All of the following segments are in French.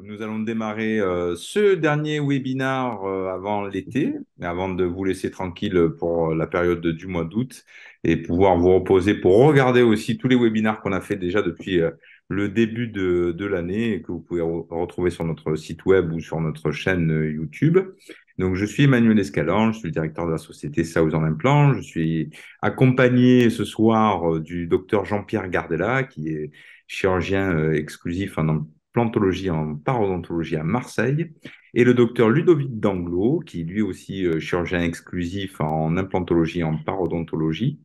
Nous allons démarrer ce dernier webinar avant l'été, avant de vous laisser tranquille pour la période du mois d'août et pouvoir vous reposer pour regarder aussi tous les webinars qu'on a fait déjà depuis le début de l'année et que vous pouvez retrouver sur notre site web ou sur notre chaîne YouTube. Donc, je suis Emmanuel Escalan, je suis le directeur de la société Southern Implant. Je suis accompagné ce soir du docteur Jean-Pierre Gardella, qui est chirurgien exclusif en plantologie en parodontologie à Marseille, et le docteur Ludovic Danglo, qui lui aussi chirurgien exclusif en implantologie en parodontologie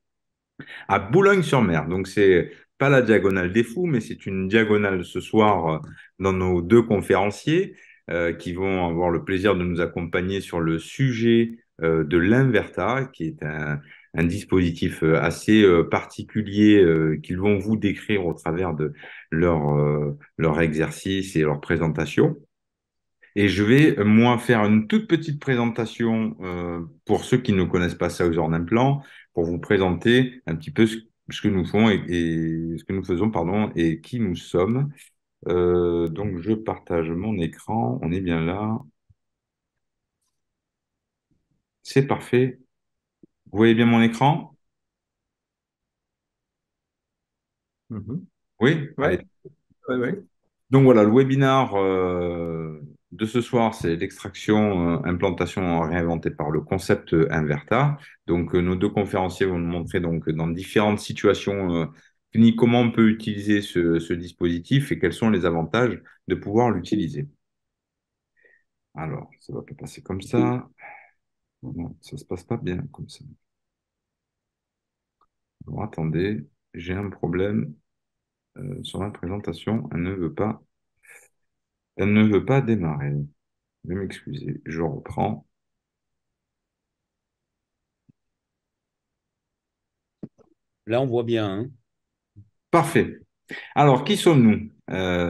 à Boulogne-sur-Mer. Donc c'est pas la diagonale des fous, mais c'est une diagonale ce soir dans nos deux conférenciers qui vont avoir le plaisir de nous accompagner sur le sujet de l'Inverta, qui est un dispositif assez particulier qu'ils vont vous décrire au travers de leur exercice et leur présentation. Et je vais, moi, faire une toute petite présentation pour ceux qui ne connaissent pas Southern Implant, pour vous présenter un petit peu ce que nous faisons et ce que nous faisons, pardon, et qui nous sommes. Donc, je partage mon écran. On est bien là. C'est parfait. Vous voyez bien mon écran? Mhm. Oui? Ouais, Allez. ouais, ouais. Donc voilà, le webinar de ce soir, c'est l'extraction implantation réinventée par le concept Inverta. Donc nos deux conférenciers vont nous montrer donc dans différentes situations cliniques comment on peut utiliser ce dispositif et quels sont les avantages de pouvoir l'utiliser. Alors, ça va pas passer comme ça. Non, ça se passe pas bien comme ça. Alors, attendez, j'ai un problème sur la présentation. Elle ne veut pas démarrer. Je vais m'excuser. Je reprends. Là, on voit bien, hein. Parfait. Alors, qui sommes-nous?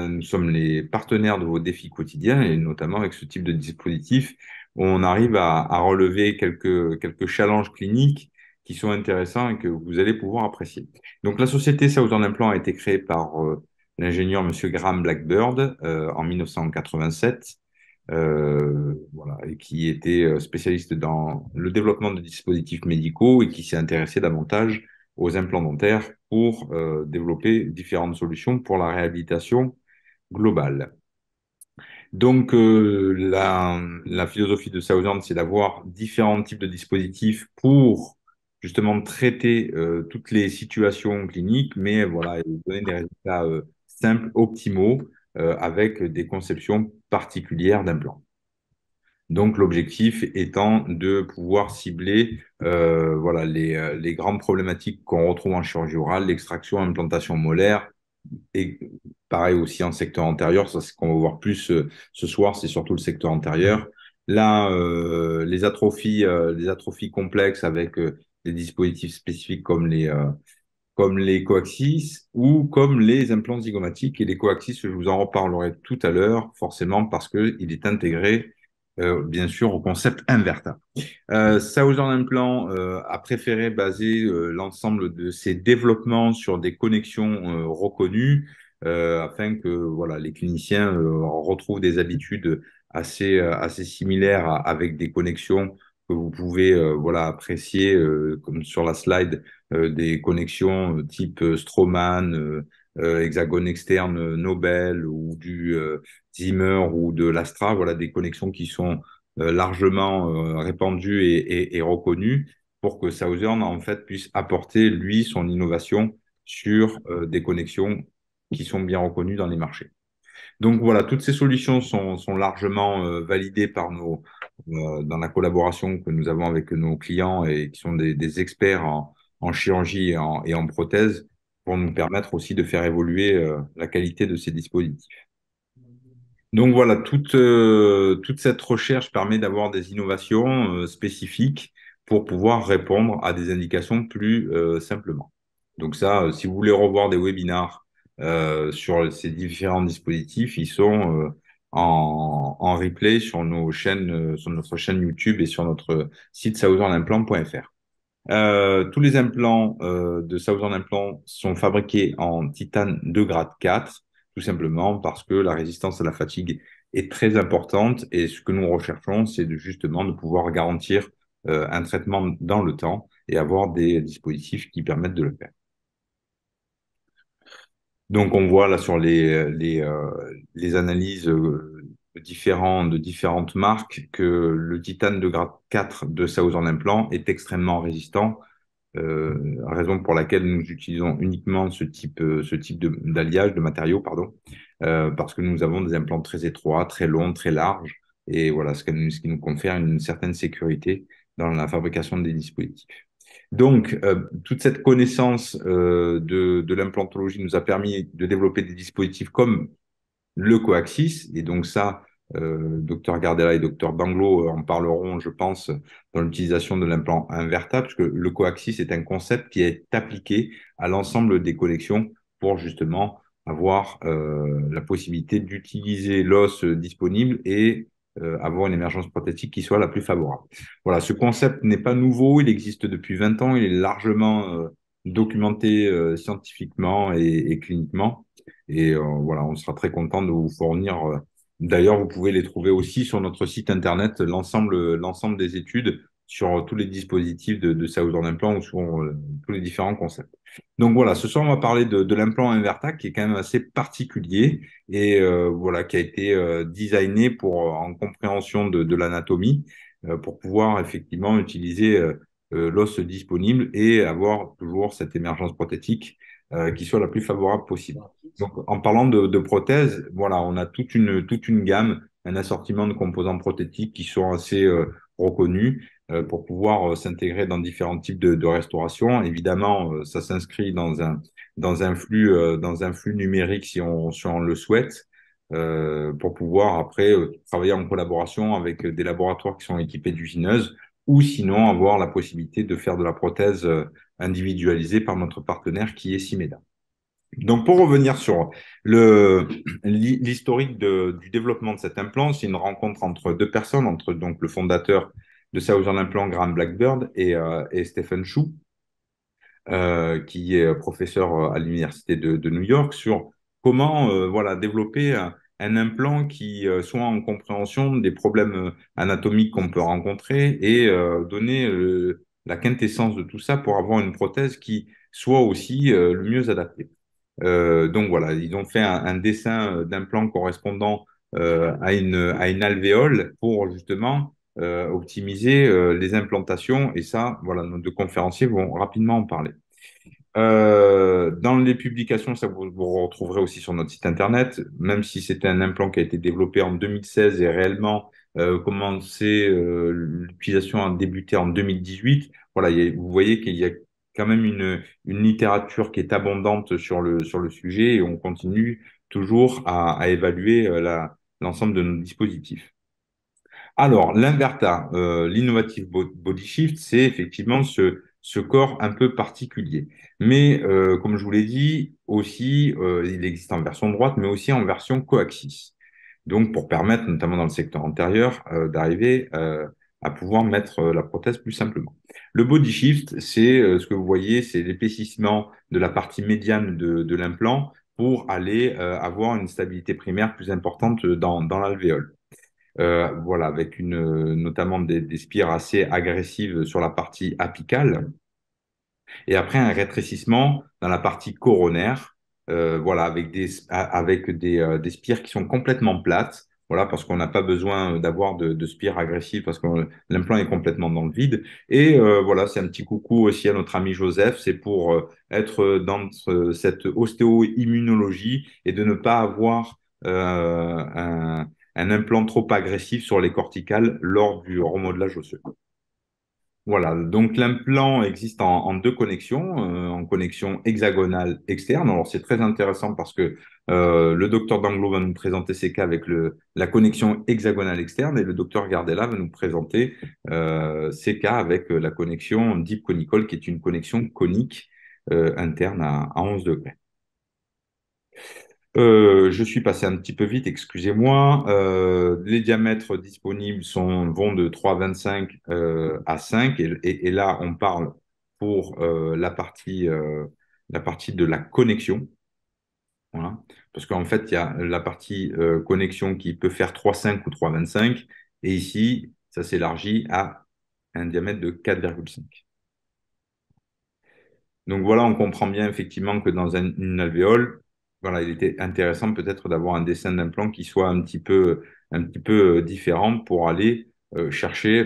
Nous sommes les partenaires de vos défis quotidiens et notamment avec ce type de dispositif où on arrive à relever quelques challenges cliniques qui sont intéressants et que vous allez pouvoir apprécier. Donc, la société Southern Implant a été créée par l'ingénieur Monsieur Graham Blackbird en 1987. Voilà, et qui était spécialiste dans le développement de dispositifs médicaux et qui s'est intéressé davantage aux implants dentaires pour développer différentes solutions pour la réhabilitation globale. Donc, la philosophie de Southern, c'est d'avoir différents types de dispositifs pour justement traiter toutes les situations cliniques, mais voilà, et donner des résultats simples, optimaux, avec des conceptions particulières d'implants. Donc, l'objectif étant de pouvoir cibler voilà, les grandes problématiques qu'on retrouve en chirurgie orale, l'extraction, l'implantation molaire, et pareil aussi en secteur antérieur. Ça, c'est ce qu'on va voir plus ce soir, c'est surtout le secteur antérieur. Là, les atrophies complexes avec des dispositifs spécifiques comme les coaxis ou comme les implants zygomatiques. Et les coaxis, je vous en reparlerai tout à l'heure, forcément, parce qu'il est intégré, bien sûr, au concept Inverta. Southern Implant a préféré baser l'ensemble de ses développements sur des connexions reconnues afin que voilà, les cliniciens retrouvent des habitudes assez similaires avec des connexions que vous pouvez voilà, apprécier, comme sur la slide, des connexions type Straumann, hexagone externe Nobel ou du Zimmer ou de l'Astra, voilà, des connexions qui sont largement répandu et reconnu pour que Southern en fait puisse apporter lui son innovation sur des connexions qui sont bien reconnues dans les marchés. Donc voilà, toutes ces solutions sont largement validées par dans la collaboration que nous avons avec nos clients et qui sont des experts en chirurgie et en prothèse pour nous permettre aussi de faire évoluer la qualité de ces dispositifs. Donc voilà, toute cette recherche permet d'avoir des innovations spécifiques pour pouvoir répondre à des indications plus simplement. Donc ça, si vous voulez revoir des webinars sur ces différents dispositifs, ils sont en replay sur nos chaînes, sur notre chaîne YouTube et sur notre site southernImplant.fr. Tous les implants de Southern Implant sont fabriqués en titane de grade 4, tout simplement parce que la résistance à la fatigue est très importante et ce que nous recherchons, c'est justement de pouvoir garantir un traitement dans le temps et avoir des dispositifs qui permettent de le faire. Donc, on voit là sur les analyses de différentes marques que le titane de grade 4 de Southern Implant est extrêmement résistant, raison pour laquelle nous utilisons uniquement ce type d'alliage, de matériaux, pardon, parce que nous avons des implants très étroits, très longs, très larges, et voilà, ce qui nous confère une certaine sécurité dans la fabrication des dispositifs. Donc, toute cette connaissance de l'implantologie nous a permis de développer des dispositifs comme le coaxis. Et donc ça, Dr Gardella et Dr Banglo en parleront, je pense, dans l'utilisation de l'implant invertable, parce que le coaxis est un concept qui est appliqué à l'ensemble des connexions pour justement avoir la possibilité d'utiliser l'os disponible et avoir une émergence prothétique qui soit la plus favorable. Voilà, ce concept n'est pas nouveau, il existe depuis 20 ans, il est largement documenté scientifiquement et cliniquement. Et voilà, on sera très content de vous fournir. D'ailleurs, vous pouvez les trouver aussi sur notre site internet, l'ensemble des études sur tous les dispositifs de Southern Implant ou sur tous les différents concepts. Donc voilà, ce soir, on va parler de l'implant Inverta qui est quand même assez particulier et voilà, qui a été designé en compréhension de l'anatomie pour pouvoir effectivement utiliser l'os disponible et avoir toujours cette émergence prothétique qui soit la plus favorable possible. Donc, en parlant de prothèses, voilà, on a toute une gamme, un assortiment de composants prothétiques qui sont assez reconnus pour pouvoir s'intégrer dans différents types de restauration. Évidemment, ça s'inscrit dans un flux numérique si on le souhaite, pour pouvoir après travailler en collaboration avec des laboratoires qui sont équipés d'usineuses ou sinon avoir la possibilité de faire de la prothèse individualisée par notre partenaire qui est Simeda. Donc, pour revenir sur l'historique du développement de cet implant, c'est une rencontre entre deux personnes, entre donc le fondateur de Southern Implant, Graham Blackbird, et Stephen Chu, qui est professeur à l'université de New York, sur comment voilà, développer un implant qui soit en compréhension des problèmes anatomiques qu'on peut rencontrer et donner la quintessence de tout ça pour avoir une prothèse qui soit aussi le mieux adaptée. Donc voilà, ils ont fait un dessin d'implant correspondant à une alvéole pour justement optimiser les implantations. Et ça, voilà, nos deux conférenciers vont rapidement en parler. Dans les publications, ça vous retrouverez aussi sur notre site internet, même si c'était un implant qui a été développé en 2016 et réellement l'utilisation a débuté en 2018. Voilà, vous voyez qu'il y a quand même une littérature qui est abondante sur le sujet et on continue toujours à évaluer l'ensemble de nos dispositifs. Alors, l'Inverta, l'Innovative Body Shift, c'est effectivement ce corps un peu particulier. Mais comme je vous l'ai dit, aussi, il existe en version droite, mais aussi en version coaxis. Donc, pour permettre, notamment dans le secteur antérieur, d'arriver à pouvoir mettre la prothèse plus simplement. Le body shift, c'est ce que vous voyez, c'est l'épaississement de la partie médiane de l'implant pour aller avoir une stabilité primaire plus importante dans l'alvéole. Voilà, avec notamment des spires assez agressives sur la partie apicale, et après un rétrécissement dans la partie coronaire, voilà, avec des spires qui sont complètement plates, voilà, parce qu'on n'a pas besoin d'avoir de spires agressives, parce que l'implant est complètement dans le vide. Et voilà, c'est un petit coucou aussi à notre ami Joseph, c'est pour être dans cette ostéo-immunologie et de ne pas avoir un implant trop agressif sur les corticales lors du remodelage osseux. Voilà, donc l'implant existe en deux connexions, en connexion hexagonale externe. Alors c'est très intéressant parce que le docteur Danglo va nous présenter ces cas avec la connexion hexagonale externe et le docteur Gardella va nous présenter ces cas avec la connexion deep conical qui est une connexion conique interne à 11 degrés. Je suis passé un petit peu vite, excusez-moi. Les diamètres disponibles vont de 3,25 à 5 et là on parle pour la partie de la connexion. Voilà. Parce qu'en fait, il y a la partie connexion qui peut faire 3,5 ou 3,25. Et ici, ça s'élargit à un diamètre de 4,5. Donc voilà, on comprend bien effectivement que dans une alvéole, voilà, il était intéressant peut-être d'avoir un dessin d'implant qui soit un petit peu différent pour aller chercher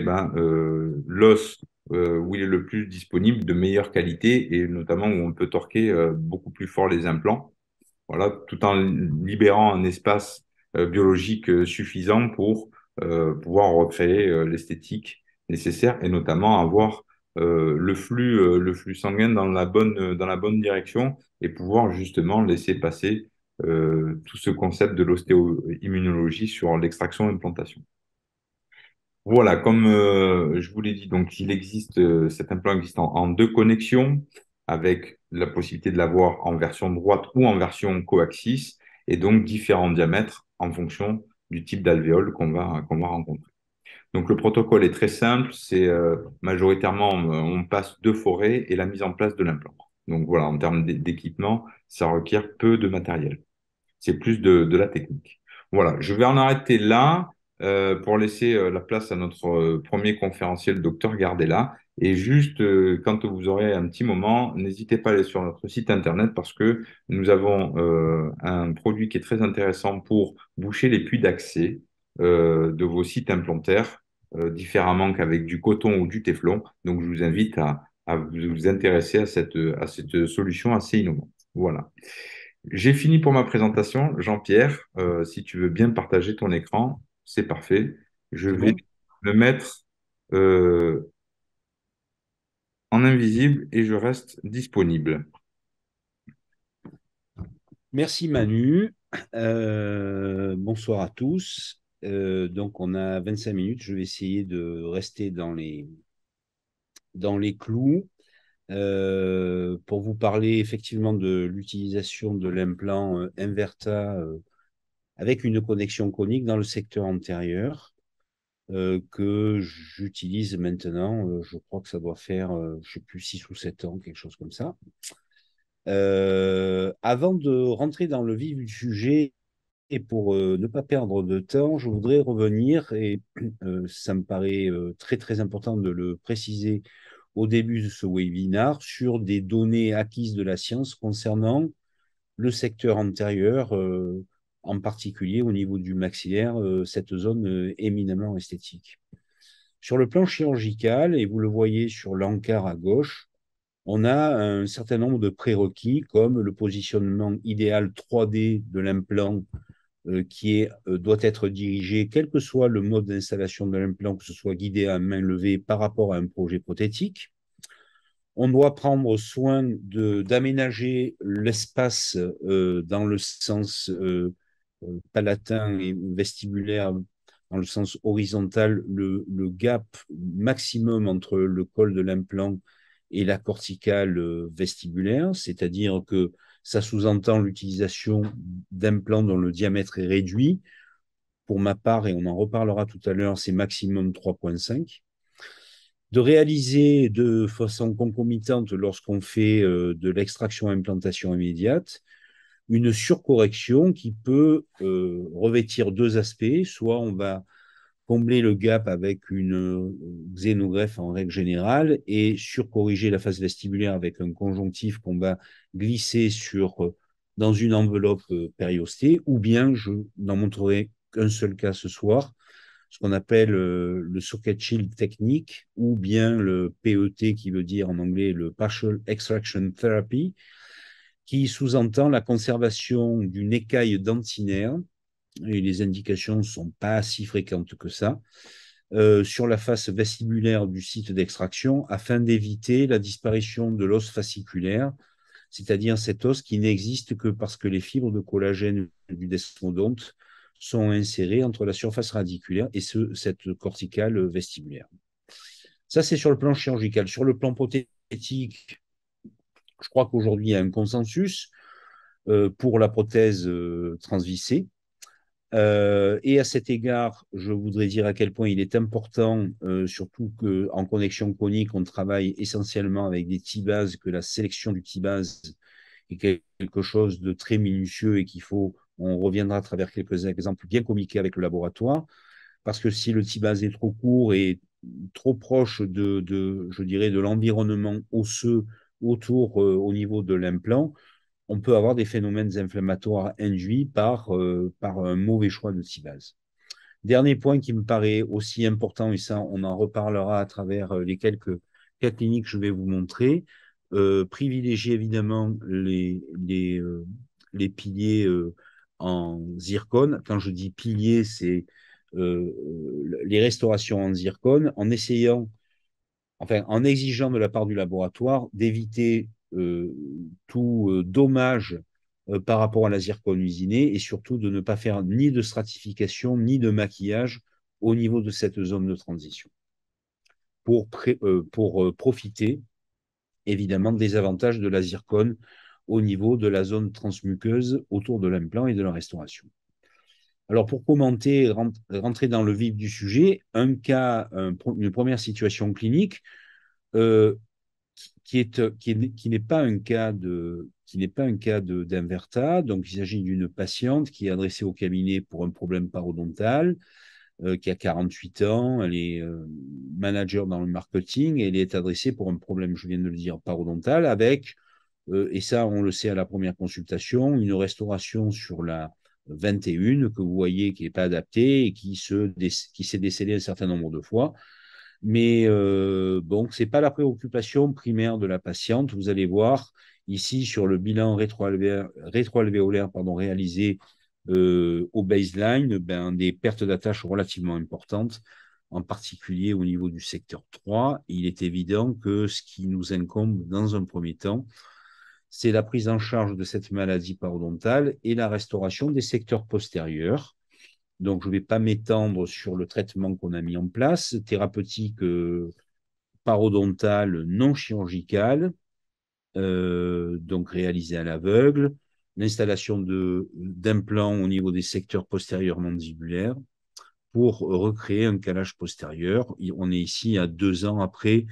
l'os où il est le plus disponible de meilleure qualité et notamment où on peut torquer beaucoup plus fort les implants. Voilà, tout en libérant un espace biologique suffisant pour pouvoir recréer l'esthétique nécessaire et notamment avoir le flux sanguin dans la bonne direction et pouvoir justement laisser passer tout ce concept de l'ostéo-immunologie sur l'extraction et l'implantation. Voilà, comme je vous l'ai dit, donc cet implant existe en deux connexions, avec la possibilité de l'avoir en version droite ou en version coaxis, et donc différents diamètres en fonction du type d'alvéole qu'on va rencontrer. Donc le protocole est très simple, c'est majoritairement on passe deux forêts et la mise en place de l'implant. Donc voilà, en termes d'équipement, ça requiert peu de matériel. C'est plus de la technique. Voilà, je vais en arrêter là pour laisser la place à notre premier conférencier, le docteur Gardella. Et juste, quand vous aurez un petit moment, n'hésitez pas à aller sur notre site internet parce que nous avons un produit qui est très intéressant pour boucher les puits d'accès de vos sites implantaires, différemment qu'avec du coton ou du téflon. Donc, je vous invite à vous intéresser à cette solution assez innovante. Voilà. J'ai fini pour ma présentation. Jean-Pierre, si tu veux bien partager ton écran, c'est parfait. Je C'est vais bon? le mettre euh, en invisible et je reste disponible. Merci Manu. Bonsoir à tous. Donc on a 25 minutes. Je vais essayer de rester dans les clous pour vous parler effectivement de l'utilisation de l'implant Inverta avec une connexion conique dans le secteur antérieur que j'utilise maintenant. Je crois que ça doit faire, je sais plus, 6 ou 7 ans, quelque chose comme ça. Avant de rentrer dans le vif du sujet, et pour ne pas perdre de temps, je voudrais revenir, et ça me paraît très très important de le préciser au début de ce webinaire, sur des données acquises de la science concernant le secteur antérieur, en particulier au niveau du maxillaire, cette zone éminemment esthétique. Sur le plan chirurgical, et vous le voyez sur l'encart à gauche, on a un certain nombre de prérequis comme le positionnement idéal 3D de l'implant doit être dirigé, quel que soit le mode d'installation de l'implant, que ce soit guidé à main levée par rapport à un projet prothétique. On doit prendre soin d'aménager l'espace dans le sens palatin et vestibulaire, dans le sens horizontal, le gap maximum entre le col de l'implant et la corticale vestibulaire, c'est-à-dire que ça sous-entend l'utilisation d'implants dont le diamètre est réduit. Pour ma part, et on en reparlera tout à l'heure, c'est maximum 3,5. De réaliser de façon concomitante, lorsqu'on fait de l'extraction implantation immédiate, une surcorrection qui peut revêtir deux aspects. Soit on va combler le gap avec une xénogreffe en règle générale et surcorriger la face vestibulaire avec un conjonctif qu'on va glisser dans une enveloppe périostée, ou bien je n'en montrerai qu'un seul cas ce soir, ce qu'on appelle le socket shield technique, ou bien le PET, qui veut dire en anglais le partial extraction therapy, qui sous-entend la conservation d'une écaille dentinaire, et les indications ne sont pas si fréquentes que ça, sur la face vestibulaire du site d'extraction afin d'éviter la disparition de l'os fasciculaire, c'est-à-dire cet os qui n'existe que parce que les fibres de collagène du desmodonte sont insérées entre la surface radiculaire et cette corticale vestibulaire. Ça, c'est sur le plan chirurgical. Sur le plan prothétique, je crois qu'aujourd'hui, il y a un consensus pour la prothèse transvissée. Et à cet égard, je voudrais dire à quel point il est important, surtout qu'en connexion conique, on travaille essentiellement avec des T-bases, que la sélection du T-base est quelque chose de très minutieux et on reviendra à travers quelques exemples bien communiqués avec le laboratoire, parce que si le T-base est trop court et trop proche je dirais, de l'environnement osseux autour, au niveau de l'implant, on peut avoir des phénomènes inflammatoires induits par un mauvais choix de T-base. Dernier point qui me paraît aussi important, et ça, on en reparlera à travers les quelques cas cliniques que je vais vous montrer. Privilégier évidemment les piliers en zircone. Quand je dis piliers, c'est les restaurations en zircone, en exigeant de la part du laboratoire d'éviter tout dommage par rapport à la zircone usinée et surtout de ne pas faire ni de stratification ni de maquillage au niveau de cette zone de transition pour profiter évidemment des avantages de la zircone au niveau de la zone transmuqueuse autour de l'implant et de la restauration. Alors, pour commenter, rentrer dans le vif du sujet, une première situation clinique, euh, qui n'est pas un cas d'inverta. Donc, il s'agit d'une patiente qui est adressée au cabinet pour un problème parodontal, qui a 48 ans. Elle est manager dans le marketing et elle est adressée pour un problème, je viens de le dire, parodontal avec, et ça, on le sait à la première consultation, une restauration sur la 21 que vous voyez qui n'est pas adaptée et qui s'est décédée un certain nombre de fois. Mais bon, ce n'est pas la préoccupation primaire de la patiente. Vous allez voir ici sur le bilan rétroalvéolaire réalisé au baseline, ben, des pertes d'attache relativement importantes, en particulier au niveau du secteur 3. Il est évident que ce qui nous incombe dans un premier temps, c'est la prise en charge de cette maladie parodontale et la restauration des secteurs postérieurs. Donc, je ne vais pas m'étendre sur le traitement qu'on a mis en place, thérapeutique parodontale non chirurgicale, donc réalisée à l'aveugle, l'installation d'implants au niveau des secteurs postérieurs mandibulaires pour recréer un calage postérieur. On est ici à 2 ans après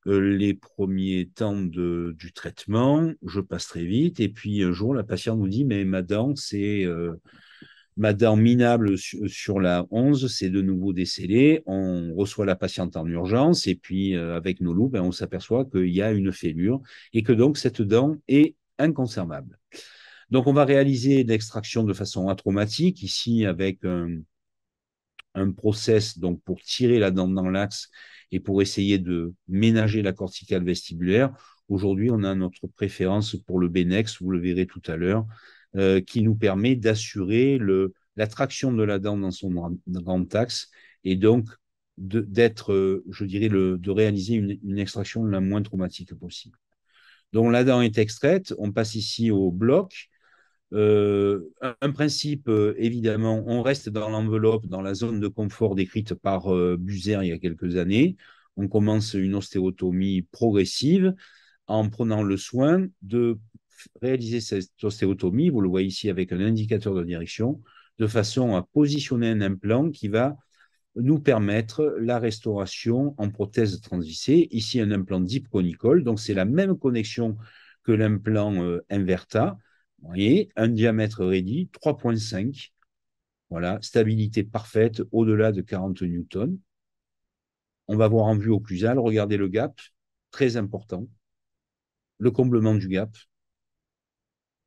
les premiers temps du traitement. Je passe très vite. Et puis un jour, la patiente nous dit, mais ma dent minable sur la 11, c'est de nouveau décellé. On reçoit la patiente en urgence et puis avec nos loupes, on s'aperçoit qu'il y a une fêlure et que donc cette dent est inconservable. Donc on va réaliser l'extraction de façon atraumatique, ici avec un process donc, pour tirer la dent dans l'axe et pour essayer de ménager la corticale vestibulaire. Aujourd'hui, on a notre préférence pour le Benex, vous le verrez tout à l'heure, qui nous permet d'assurer la traction de la dent dans son grand axe et donc je dirais, de réaliser une extraction la moins traumatique possible. Donc la dent est extraite, on passe ici au bloc. Un principe, évidemment, on reste dans l'enveloppe, dans la zone de confort décrite par Buser il y a quelques années. On commence une ostéotomie progressive en prenant le soin de réaliser cette ostéotomie, vous le voyez ici avec un indicateur de direction, de façon à positionner un implant qui va nous permettre la restauration en prothèse transvissée. Ici, un implant Deep Conical, donc c'est la même connexion que l'implant Inverta. Vous voyez, un diamètre réduit, 3,5. Voilà, stabilité parfaite au-delà de 40 newtons. On va voir en vue occlusale, regardez le gap, très important. Le comblement du gap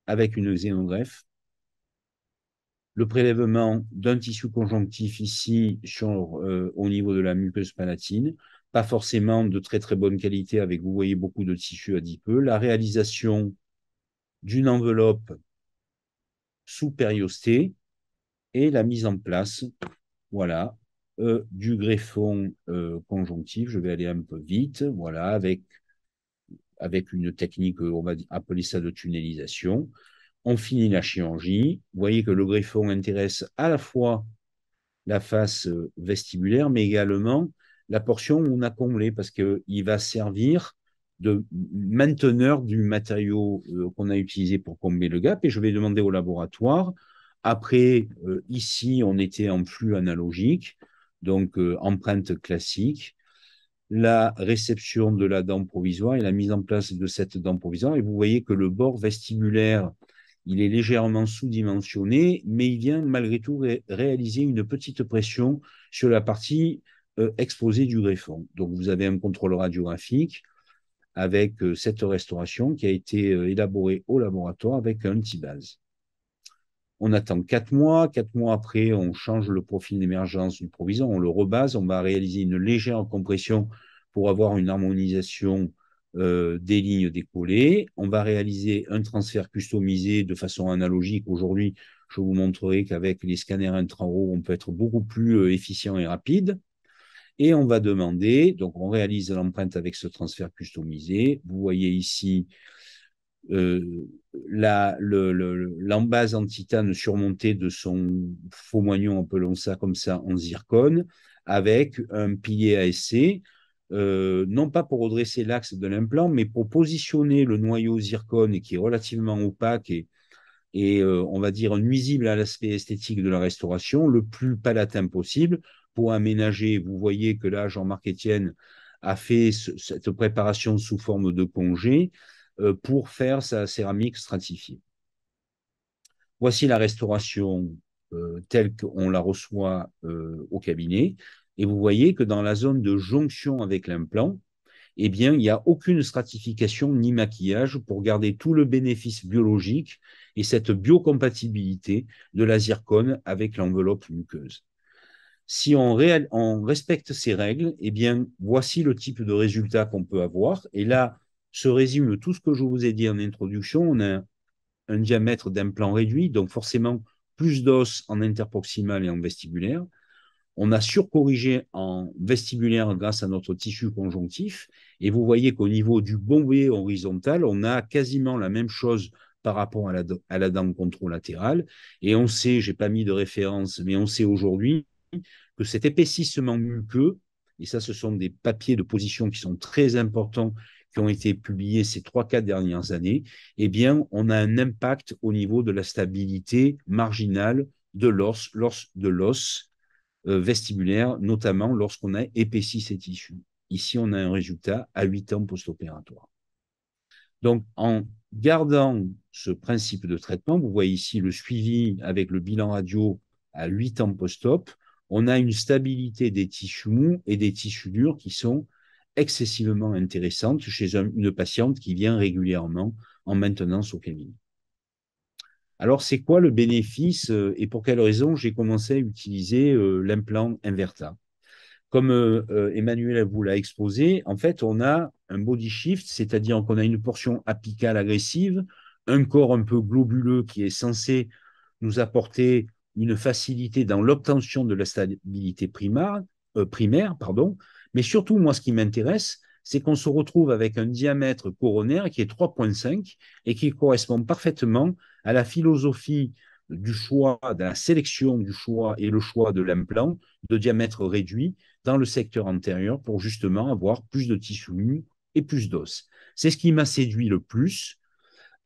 avec une xénogreffe. Le prélèvement d'un tissu conjonctif ici au niveau de la muqueuse palatine, pas forcément de très très bonne qualité avec, vous voyez, beaucoup de tissu adipeux. La réalisation d'une enveloppe sous périostée et la mise en place, voilà, du greffon conjonctif. Je vais aller un peu vite, voilà, avec une technique, on va appeler ça de tunnelisation. On finit la chirurgie. Vous voyez que le greffon intéresse à la fois la face vestibulaire, mais également la portion où on a comblé, parce qu'il va servir de mainteneur du matériau qu'on a utilisé pour combler le gap. Et je vais demander au laboratoire. Après, ici, on était en flux analogique, donc empreinte classique. la réception de la dent provisoire et la mise en place de cette dent provisoire. Et vous voyez que le bord vestibulaire, il est légèrement sous-dimensionné, mais il vient malgré tout réaliser une petite pression sur la partie exposée du greffon. Donc vous avez un contrôle radiographique avec cette restauration qui a été élaborée au laboratoire avec un T-base. On attend 4 mois. 4 mois après, on change le profil d'émergence du provision, on le rebase, on va réaliser une légère compression pour avoir une harmonisation des lignes décollées. On va réaliser un transfert customisé de façon analogique. Aujourd'hui, je vous montrerai qu'avec les scanners intra-oraux, on peut être beaucoup plus efficient et rapide. Et on va demander, donc on réalise l'empreinte avec ce transfert customisé. Vous voyez ici l'embase en titane surmontée de son faux moignon, appelons ça comme ça, en zircone, avec un pilier ASC, non pas pour redresser l'axe de l'implant, mais pour positionner le noyau zircone qui est relativement opaque et on va dire nuisible à l'aspect esthétique de la restauration, le plus palatin possible pour aménager. Vous voyez que là, Jean-Marc Etienne a fait cette préparation sous forme de congé pour faire sa céramique stratifiée. Voici la restauration telle qu'on la reçoit au cabinet. Et vous voyez que dans la zone de jonction avec l'implant, eh bien, il n'y a aucune stratification ni maquillage pour garder tout le bénéfice biologique et cette biocompatibilité de la zircone avec l'enveloppe muqueuse. Si on respecte ces règles, eh bien, voici le type de résultat qu'on peut avoir. Et là, se résume tout ce que je vous ai dit en introduction. On a un diamètre d'implant réduit, donc forcément plus d'os en interproximal et en vestibulaire. On a surcorrigé en vestibulaire grâce à notre tissu conjonctif. Et vous voyez qu'au niveau du bombé horizontal, on a quasiment la même chose par rapport à la dent contralatérale. Et on sait, je n'ai pas mis de référence, mais on sait aujourd'hui que cet épaississement muqueux, et ça, ce sont des papiers de position qui sont très importants, qui ont été publiés ces 3-4 dernières années, eh bien, on a un impact au niveau de la stabilité marginale de l'os vestibulaire, notamment lorsqu'on a épaissi ces tissus. Ici, on a un résultat à 8 ans post-opératoire. Donc, en gardant ce principe de traitement, vous voyez ici le suivi avec le bilan radio à 8 ans post-op, on a une stabilité des tissus mous et des tissus durs qui sont excessivement intéressantes chez une patiente qui vient régulièrement en maintenance au cabinet. Alors, c'est quoi le bénéfice et pour quelles raisons j'ai commencé à utiliser l'implant Inverta? Comme Emmanuel vous l'a exposé, en fait, on a un body shift, c'est-à-dire qu'on a une portion apicale agressive, un corps un peu globuleux qui est censé nous apporter une facilité dans l'obtention de la stabilité primaire, pardon. Mais surtout, moi, ce qui m'intéresse, c'est qu'on se retrouve avec un diamètre coronaire qui est 3,5 et qui correspond parfaitement à la philosophie du choix, de la sélection du choix et le choix de l'implant de diamètre réduit dans le secteur antérieur pour justement avoir plus de tissu nu et plus d'os. C'est ce qui m'a séduit le plus.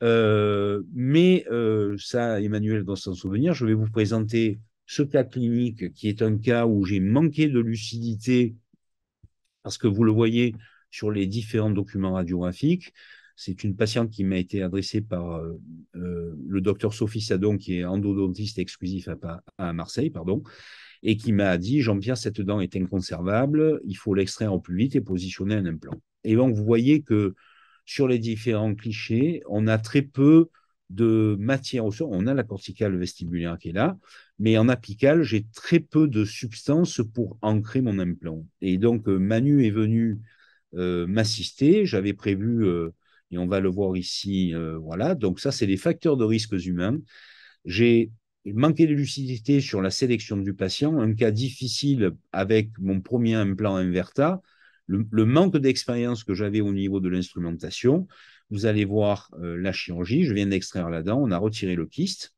Mais ça, Emmanuel doit s'en souvenir. Je vais vous présenter ce cas clinique qui est un cas où j'ai manqué de lucidité parce que vous le voyez sur les différents documents radiographiques. C'est une patiente qui m'a été adressée par le docteur Sophie Sadon, qui est endodontiste exclusif à Marseille, pardon, et qui m'a dit, Jean-Pierre, cette dent est inconservable, il faut l'extraire au plus vite et positionner un implant. Et donc, vous voyez que sur les différents clichés, on a très peu de matière au sol. On a la corticale vestibulaire qui est là, mais en apical, j'ai très peu de substance pour ancrer mon implant. Et donc, Manu est venu m'assister. J'avais prévu, et on va le voir ici, voilà. Donc, ça, c'est les facteurs de risques humains. J'ai manqué de lucidité sur la sélection du patient, un cas difficile avec mon premier implant Inverta, le manque d'expérience que j'avais au niveau de l'instrumentation. Vous allez voir la chirurgie, je viens d'extraire la dent, on a retiré le kyste.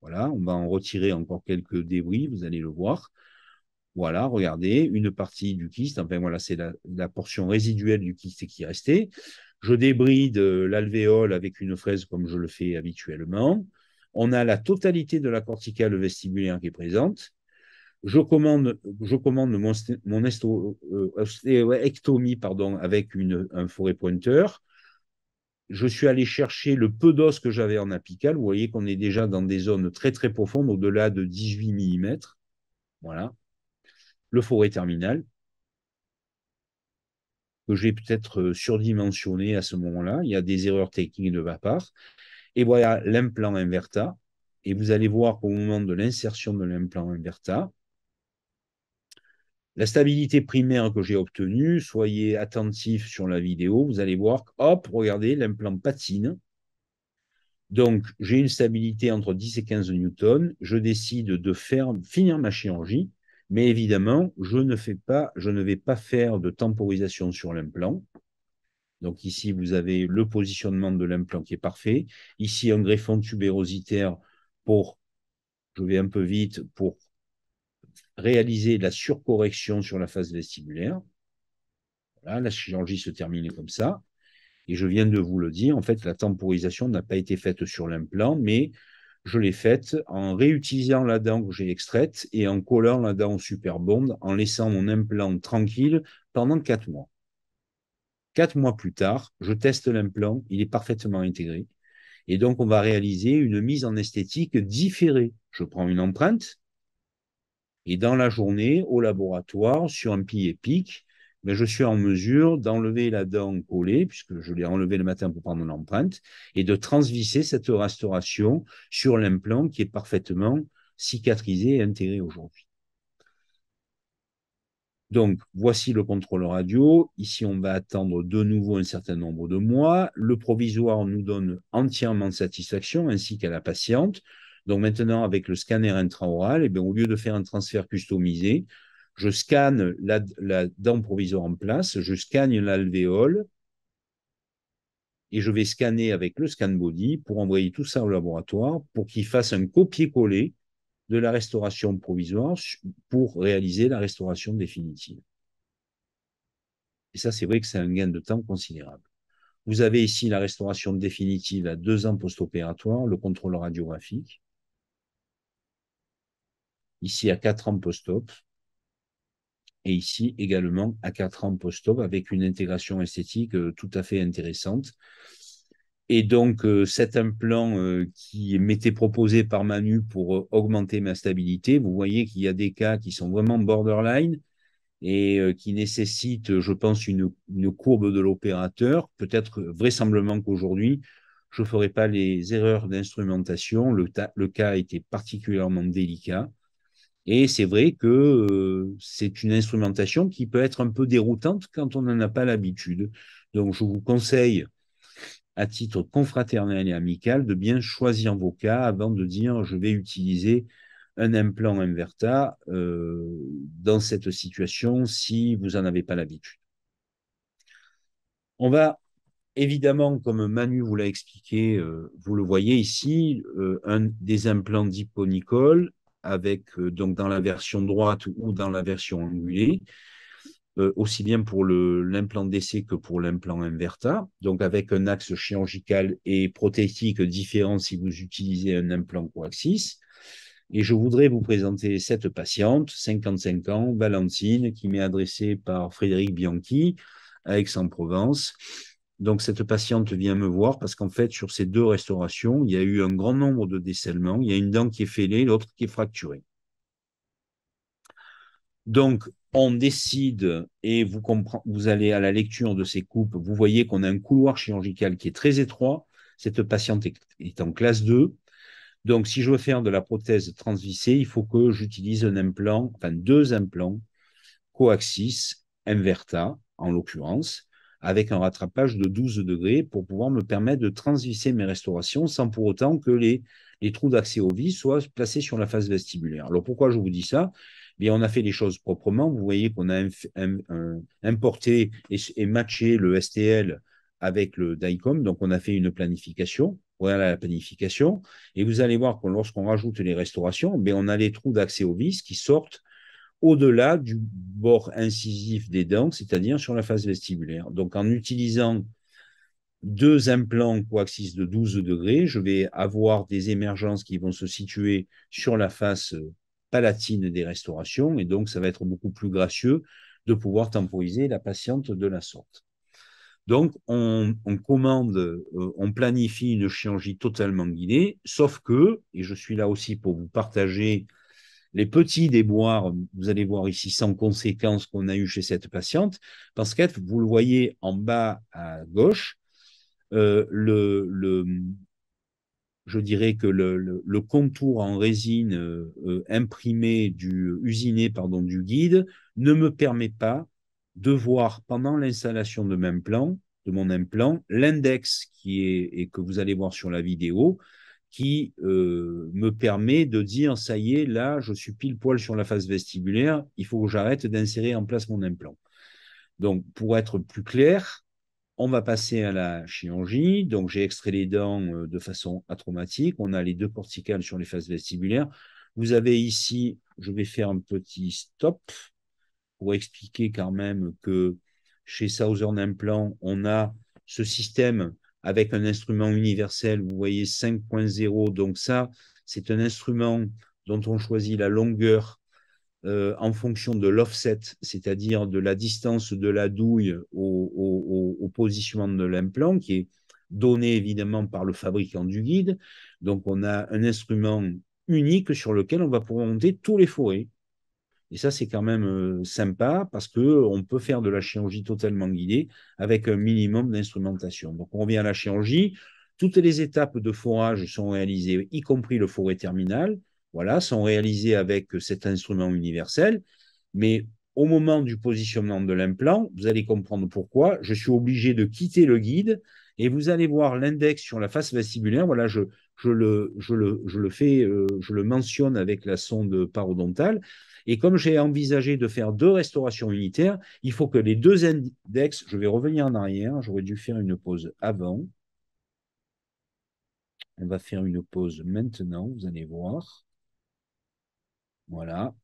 Voilà, on va en retirer encore quelques débris, vous allez le voir. Voilà, regardez, une partie du kyste, enfin voilà, c'est la portion résiduelle du kyste qui est restée. Je débride l'alvéole avec une fraise comme je le fais habituellement. On a la totalité de la corticale vestibulaire qui est présente. je commande mon ostéoectomie pardon, avec un forêt pointeur. Je suis allé chercher le peu d'os que j'avais en apical. Vous voyez qu'on est déjà dans des zones très très profondes, au-delà de 18 millimètres. Voilà. Le forêt terminal, que j'ai peut-être surdimensionné à ce moment-là. Il y a des erreurs techniques de ma part. Et voilà l'implant Inverta. Et vous allez voir qu'au moment de l'insertion de l'implant Inverta, la stabilité primaire que j'ai obtenue, soyez attentifs sur la vidéo, vous allez voir, hop, regardez, l'implant patine. Donc, j'ai une stabilité entre 10 et 15 newtons. Je décide de finir ma chirurgie, mais évidemment, je ne vais pas faire de temporisation sur l'implant. Donc ici, vous avez le positionnement de l'implant qui est parfait. Ici, un greffon tubérositaire pour, je vais un peu vite, pour réaliser la surcorrection sur la face vestibulaire. Voilà, la chirurgie se termine comme ça. Et je viens de vous le dire, en fait, la temporisation n'a pas été faite sur l'implant, mais je l'ai faite en réutilisant la dent que j'ai extraite et en collant la dent au superbond, en laissant mon implant tranquille pendant 4 mois. 4 mois plus tard, je teste l'implant, il est parfaitement intégré. Et donc, on va réaliser une mise en esthétique différée. Je prends une empreinte et dans la journée, au laboratoire, sur un pilier pic, ben, je suis en mesure d'enlever la dent collée, puisque je l'ai enlevée le matin pour prendre l'empreinte, et de transvisser cette restauration sur l'implant qui est parfaitement cicatrisé et intégré aujourd'hui. Donc, voici le contrôle radio. Ici, on va attendre de nouveau un certain nombre de mois. Le provisoire nous donne entièrement satisfaction, ainsi qu'à la patiente. Donc maintenant, avec le scanner intraoral, eh bien, au lieu de faire un transfert customisé, je scanne la dent provisoire en place, je scanne l'alvéole et je vais scanner avec le scan body pour envoyer tout ça au laboratoire pour qu'il fasse un copier-coller de la restauration provisoire pour réaliser la restauration définitive. Et ça, c'est vrai que c'est un gain de temps considérable. Vous avez ici la restauration définitive à 2 ans post-opératoire, le contrôle radiographique. Ici à 4 ans post-op. Et ici également à 4 ans post-op avec une intégration esthétique tout à fait intéressante. Et donc, cet implant qui m'était proposé par Manu pour augmenter ma stabilité, vous voyez qu'il y a des cas qui sont vraiment borderline et qui nécessite, je pense, une courbe de l'opérateur. Peut-être vraisemblablement qu'aujourd'hui, je ne ferai pas les erreurs d'instrumentation. Le cas était particulièrement délicat. Et c'est vrai que c'est une instrumentation qui peut être un peu déroutante quand on n'en a pas l'habitude. Donc, je vous conseille, à titre confraternel et amical, de bien choisir vos cas avant de dire je vais utiliser un implant Inverta dans cette situation si vous n'en avez pas l'habitude. On va évidemment, comme Manu vous l'a expliqué, vous le voyez ici, des implants d'hyponicole avec donc dans la version droite ou dans la version angulée, aussi bien pour l'implant d'essai que pour l'implant Inverta, donc avec un axe chirurgical et prothétique différent si vous utilisez un implant coaxis. Et je voudrais vous présenter cette patiente, 55 ans, Valentine, qui m'est adressée par Frédéric Bianchi à Aix-en-Provence. Donc, cette patiente vient me voir parce qu'en fait, sur ces 2 restaurations, il y a eu un grand nombre de décellements. Il y a une dent qui est fêlée, l'autre qui est fracturée. Donc, on décide, et vous allez à la lecture de ces coupes, vous voyez qu'on a un couloir chirurgical qui est très étroit. Cette patiente est en classe 2. Donc, si je veux faire de la prothèse transvissée, il faut que j'utilise un implant, enfin 2 implants, coaxis, Inverta, en l'occurrence, avec un rattrapage de 12 degrés pour pouvoir me permettre de transvisser mes restaurations sans pour autant que les trous d'accès aux vis soient placés sur la face vestibulaire. Alors, pourquoi je vous dis ça? Bien, on a fait les choses proprement. Vous voyez qu'on a importé et matché le STL avec le DICOM. Donc, on a fait une planification. Voilà la planification. Et vous allez voir que lorsqu'on rajoute les restaurations, bien, on a les trous d'accès aux vis qui sortent au-delà du bord incisif des dents, c'est-à-dire sur la face vestibulaire. Donc, en utilisant 2 implants coaxis de 12 degrés, je vais avoir des émergences qui vont se situer sur la face palatine des restaurations, et donc ça va être beaucoup plus gracieux de pouvoir temporiser la patiente de la sorte. Donc, on commande, on planifie une chirurgie totalement guidée, sauf que, et je suis là aussi pour vous partager les petits déboires, vous allez voir ici sans conséquence qu'on a eu chez cette patiente, parce que vous le voyez en bas à gauche, euh, le, le, je dirais que le contour en résine imprimé usiné pardon, du guide ne me permet pas de voir pendant l'installation de mon implant, l'index et que vous allez voir sur la vidéo, qui me permet de dire, ça y est, là, je suis pile poil sur la face vestibulaire, il faut que j'arrête d'insérer en place mon implant. Donc, pour être plus clair, on va passer à la chirurgie. Donc, j'ai extrait les dents de façon atraumatique. On a les deux corticales sur les faces vestibulaires. Vous avez ici, je vais faire un petit stop pour expliquer quand même que chez Southern Implant, on a ce système avec un instrument universel, vous voyez 5.0. Donc ça, c'est un instrument dont on choisit la longueur en fonction de l'offset, c'est-à-dire de la distance de la douille au positionnement de l'implant, qui est donné évidemment par le fabricant du guide. Donc on a un instrument unique sur lequel on va pouvoir monter tous les forêts. Et ça, c'est quand même sympa parce qu'on peut faire de la chirurgie totalement guidée avec un minimum d'instrumentation. Donc, on revient à la chirurgie. Toutes les étapes de forage sont réalisées, y compris le forêt terminal, voilà, sont réalisées avec cet instrument universel. Mais au moment du positionnement de l'implant, vous allez comprendre pourquoi, je suis obligé de quitter le guide et vous allez voir l'index sur la face vestibulaire. Voilà, je le fais, je le mentionne avec la sonde parodontale. Et comme j'ai envisagé de faire deux restaurations unitaires, il faut que les deux index, je vais revenir en arrière, j'aurais dû faire une pause avant. On va faire une pause maintenant, vous allez voir. Voilà,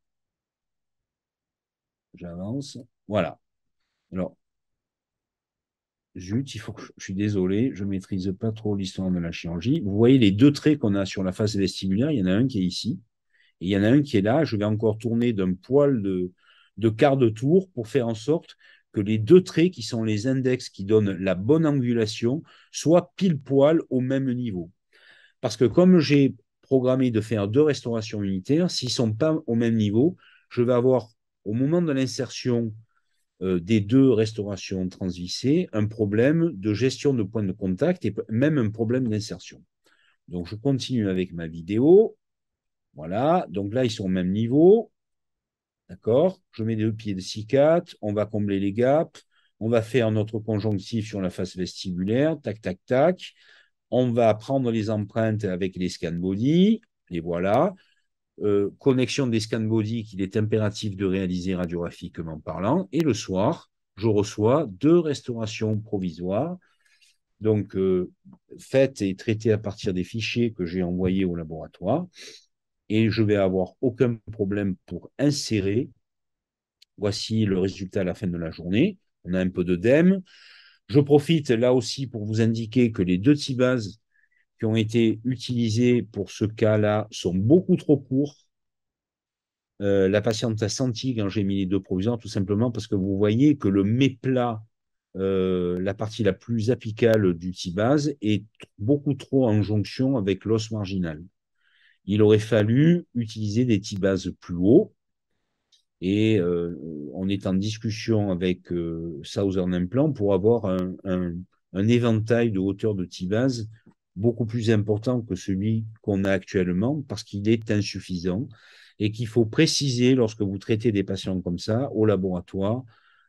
j'avance. Voilà. Alors, zut, je suis désolé, je ne maîtrise pas trop l'histoire de la chirurgie. Vous voyez les deux traits qu'on a sur la face vestibulaire, il y en a un qui est ici, et il y en a un qui est là. Je vais encore tourner d'un poil de quart de tour pour faire en sorte que les deux traits qui sont les index qui donnent la bonne angulation soient pile poil au même niveau. Parce que comme j'ai programmé de faire deux restaurations unitaires, s'ils ne sont pas au même niveau, je vais avoir au moment de l'insertion des deux restaurations transvissées un problème de gestion de point de contact et même un problème d'insertion. Donc je continue avec ma vidéo. Voilà, donc là ils sont au même niveau. D'accord. Je mets deux pieds de 6-4, on va combler les gaps, on va faire notre conjonctif sur la face vestibulaire, tac, tac, tac. On va prendre les empreintes avec les scan body, et voilà. Connexion des scan body qu'il est impératif de réaliser radiographiquement parlant. Et le soir, je reçois deux restaurations provisoires, donc faites et traitées à partir des fichiers que j'ai envoyés au laboratoire. Et je vais avoir aucun problème pour insérer. Voici le résultat à la fin de la journée. On a un peu d'œdème. Je profite là aussi pour vous indiquer que les deux T-bases qui ont été utilisés pour ce cas-là sont beaucoup trop courts. La patiente a senti quand j'ai mis les deux provisoires, tout simplement parce que vous voyez que le méplat, la partie la plus apicale du T-base, est beaucoup trop en jonction avec l'os marginal. Il aurait fallu utiliser des T-bases plus hauts. Et on est en discussion avec Southern Implant pour avoir un éventail de hauteur de T-base beaucoup plus important que celui qu'on a actuellement parce qu'il est insuffisant et qu'il faut préciser lorsque vous traitez des patients comme ça au laboratoire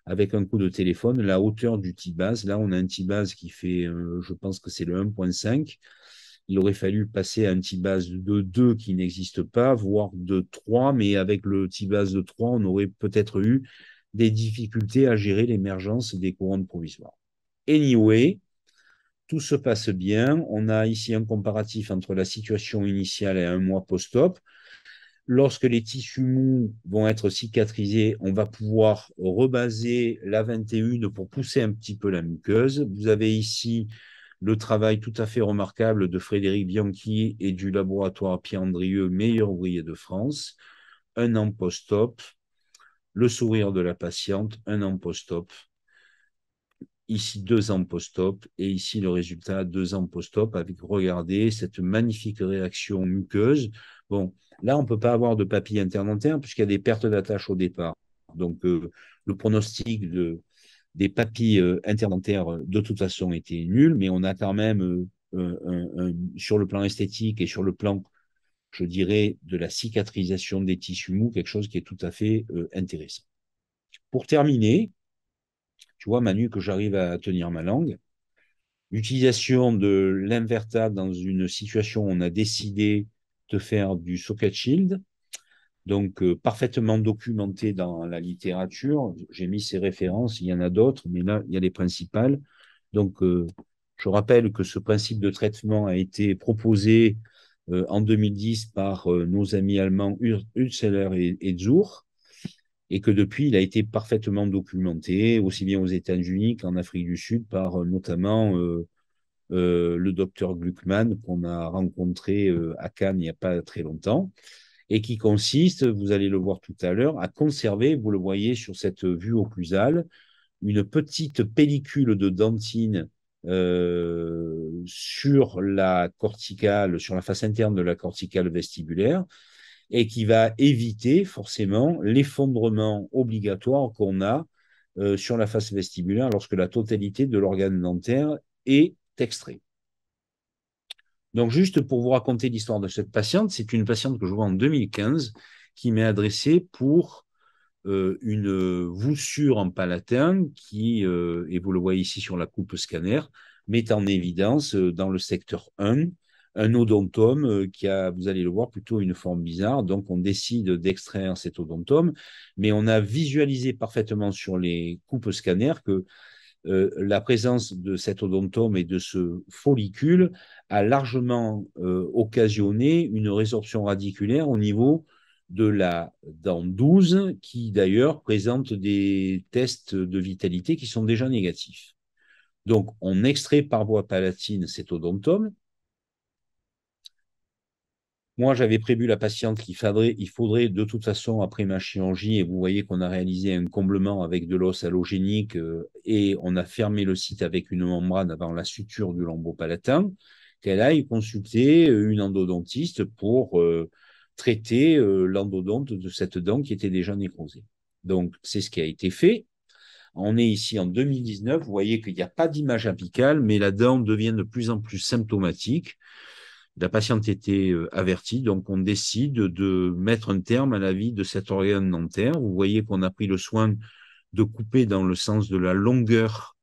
avec un coup de téléphone la hauteur du T-base. Là, on a un T-base qui fait, je pense que c'est le 1.5. Il aurait fallu passer à un T-base de 2 qui n'existe pas, voire de 3, mais avec le T-base de 3, on aurait peut-être eu des difficultés à gérer l'émergence des couronnes provisoires. Anyway, tout se passe bien. On a ici un comparatif entre la situation initiale et un mois post-op. Lorsque les tissus mous vont être cicatrisés, on va pouvoir rebaser la 21 pour pousser un petit peu la muqueuse. Vous avez ici le travail tout à fait remarquable de Frédéric Bianchi et du laboratoire Pierre-Andrieux, meilleur ouvrier de France. un an post-op, le sourire de la patiente, un an post-op, ici 2 ans post-op, et ici le résultat 2 ans post-op, avec, regardez, cette magnifique réaction muqueuse. Bon, là, on ne peut pas avoir de papilles interdentaires puisqu'il y a des pertes d'attache au départ. Donc, le pronostic des papilles interdentaires, de toute façon, était nul, mais on a quand même, sur le plan esthétique et sur le plan, je dirais, de la cicatrisation des tissus mous, quelque chose qui est tout à fait intéressant. Pour terminer, tu vois, Manu, que j'arrive à tenir ma langue, l'utilisation de l'inverta dans une situation où on a décidé de faire du socket shield, donc parfaitement documenté dans la littérature. J'ai mis ces références, il y en a d'autres, mais là, il y a les principales. Donc, je rappelle que ce principe de traitement a été proposé en 2010 par nos amis allemands Hülseler et Zur, et que depuis, il a été parfaitement documenté, aussi bien aux États-Unis qu'en Afrique du Sud, par notamment le docteur Gluckman, qu'on a rencontré à Cannes il n'y a pas très longtemps, et qui consiste, vous allez le voir tout à l'heure, à conserver, vous le voyez sur cette vue occlusale, une petite pellicule de dentine sur la corticale, sur la face interne de la corticale vestibulaire, et qui va éviter forcément l'effondrement obligatoire qu'on a sur la face vestibulaire lorsque la totalité de l'organe dentaire est extrait. Donc, juste pour vous raconter l'histoire de cette patiente, c'est une patiente que je vois en 2015 qui m'est adressée pour une voussure en palatin qui, et vous le voyez ici sur la coupe scanner, met en évidence dans le secteur 1 un odontome qui a, vous allez le voir, plutôt une forme bizarre. Donc, on décide d'extraire cet odontome, mais on a visualisé parfaitement sur les coupes scanner que la présence de cet odontome et de ce follicule a largement occasionné une résorption radiculaire au niveau de la dent 12, qui d'ailleurs présente des tests de vitalité qui sont déjà négatifs. Donc, on extrait par voie palatine cet odontome. Moi, j'avais prévu la patiente il faudrait de toute façon, après ma chirurgie, et vous voyez qu'on a réalisé un comblement avec de l'os allogénique et on a fermé le site avec une membrane avant la suture du lambeau palatin, qu'elle aille consulter une endodontiste pour traiter l'endodonte de cette dent qui était déjà nécrosée. Donc, c'est ce qui a été fait. On est ici en 2019. Vous voyez qu'il n'y a pas d'image apicale, mais la dent devient de plus en plus symptomatique. La patiente était avertie, donc on décide de mettre un terme à la vie de cet organe dentaire. Vous voyez qu'on a pris le soin de couper dans le sens de la longueur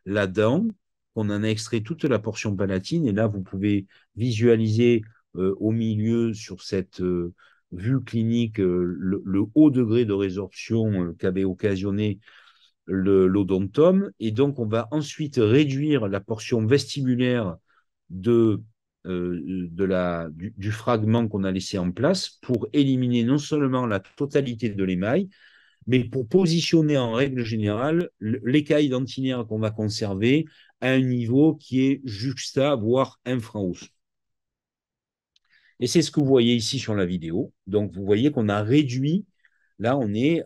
la dent, qu'on en a extrait toute la portion palatine, et là vous pouvez visualiser au milieu sur cette vue clinique le haut degré de résorption qu'avait occasionné l'odontome, et donc on va ensuite réduire la portion vestibulaire de, du fragment qu'on a laissé en place pour éliminer non seulement la totalité de l'émail, mais pour positionner en règle générale l'écaille dentinaire qu'on va conserver à un niveau qui est juxta, voire infraos. Et c'est ce que vous voyez ici sur la vidéo. Donc, vous voyez qu'on a réduit, là, on est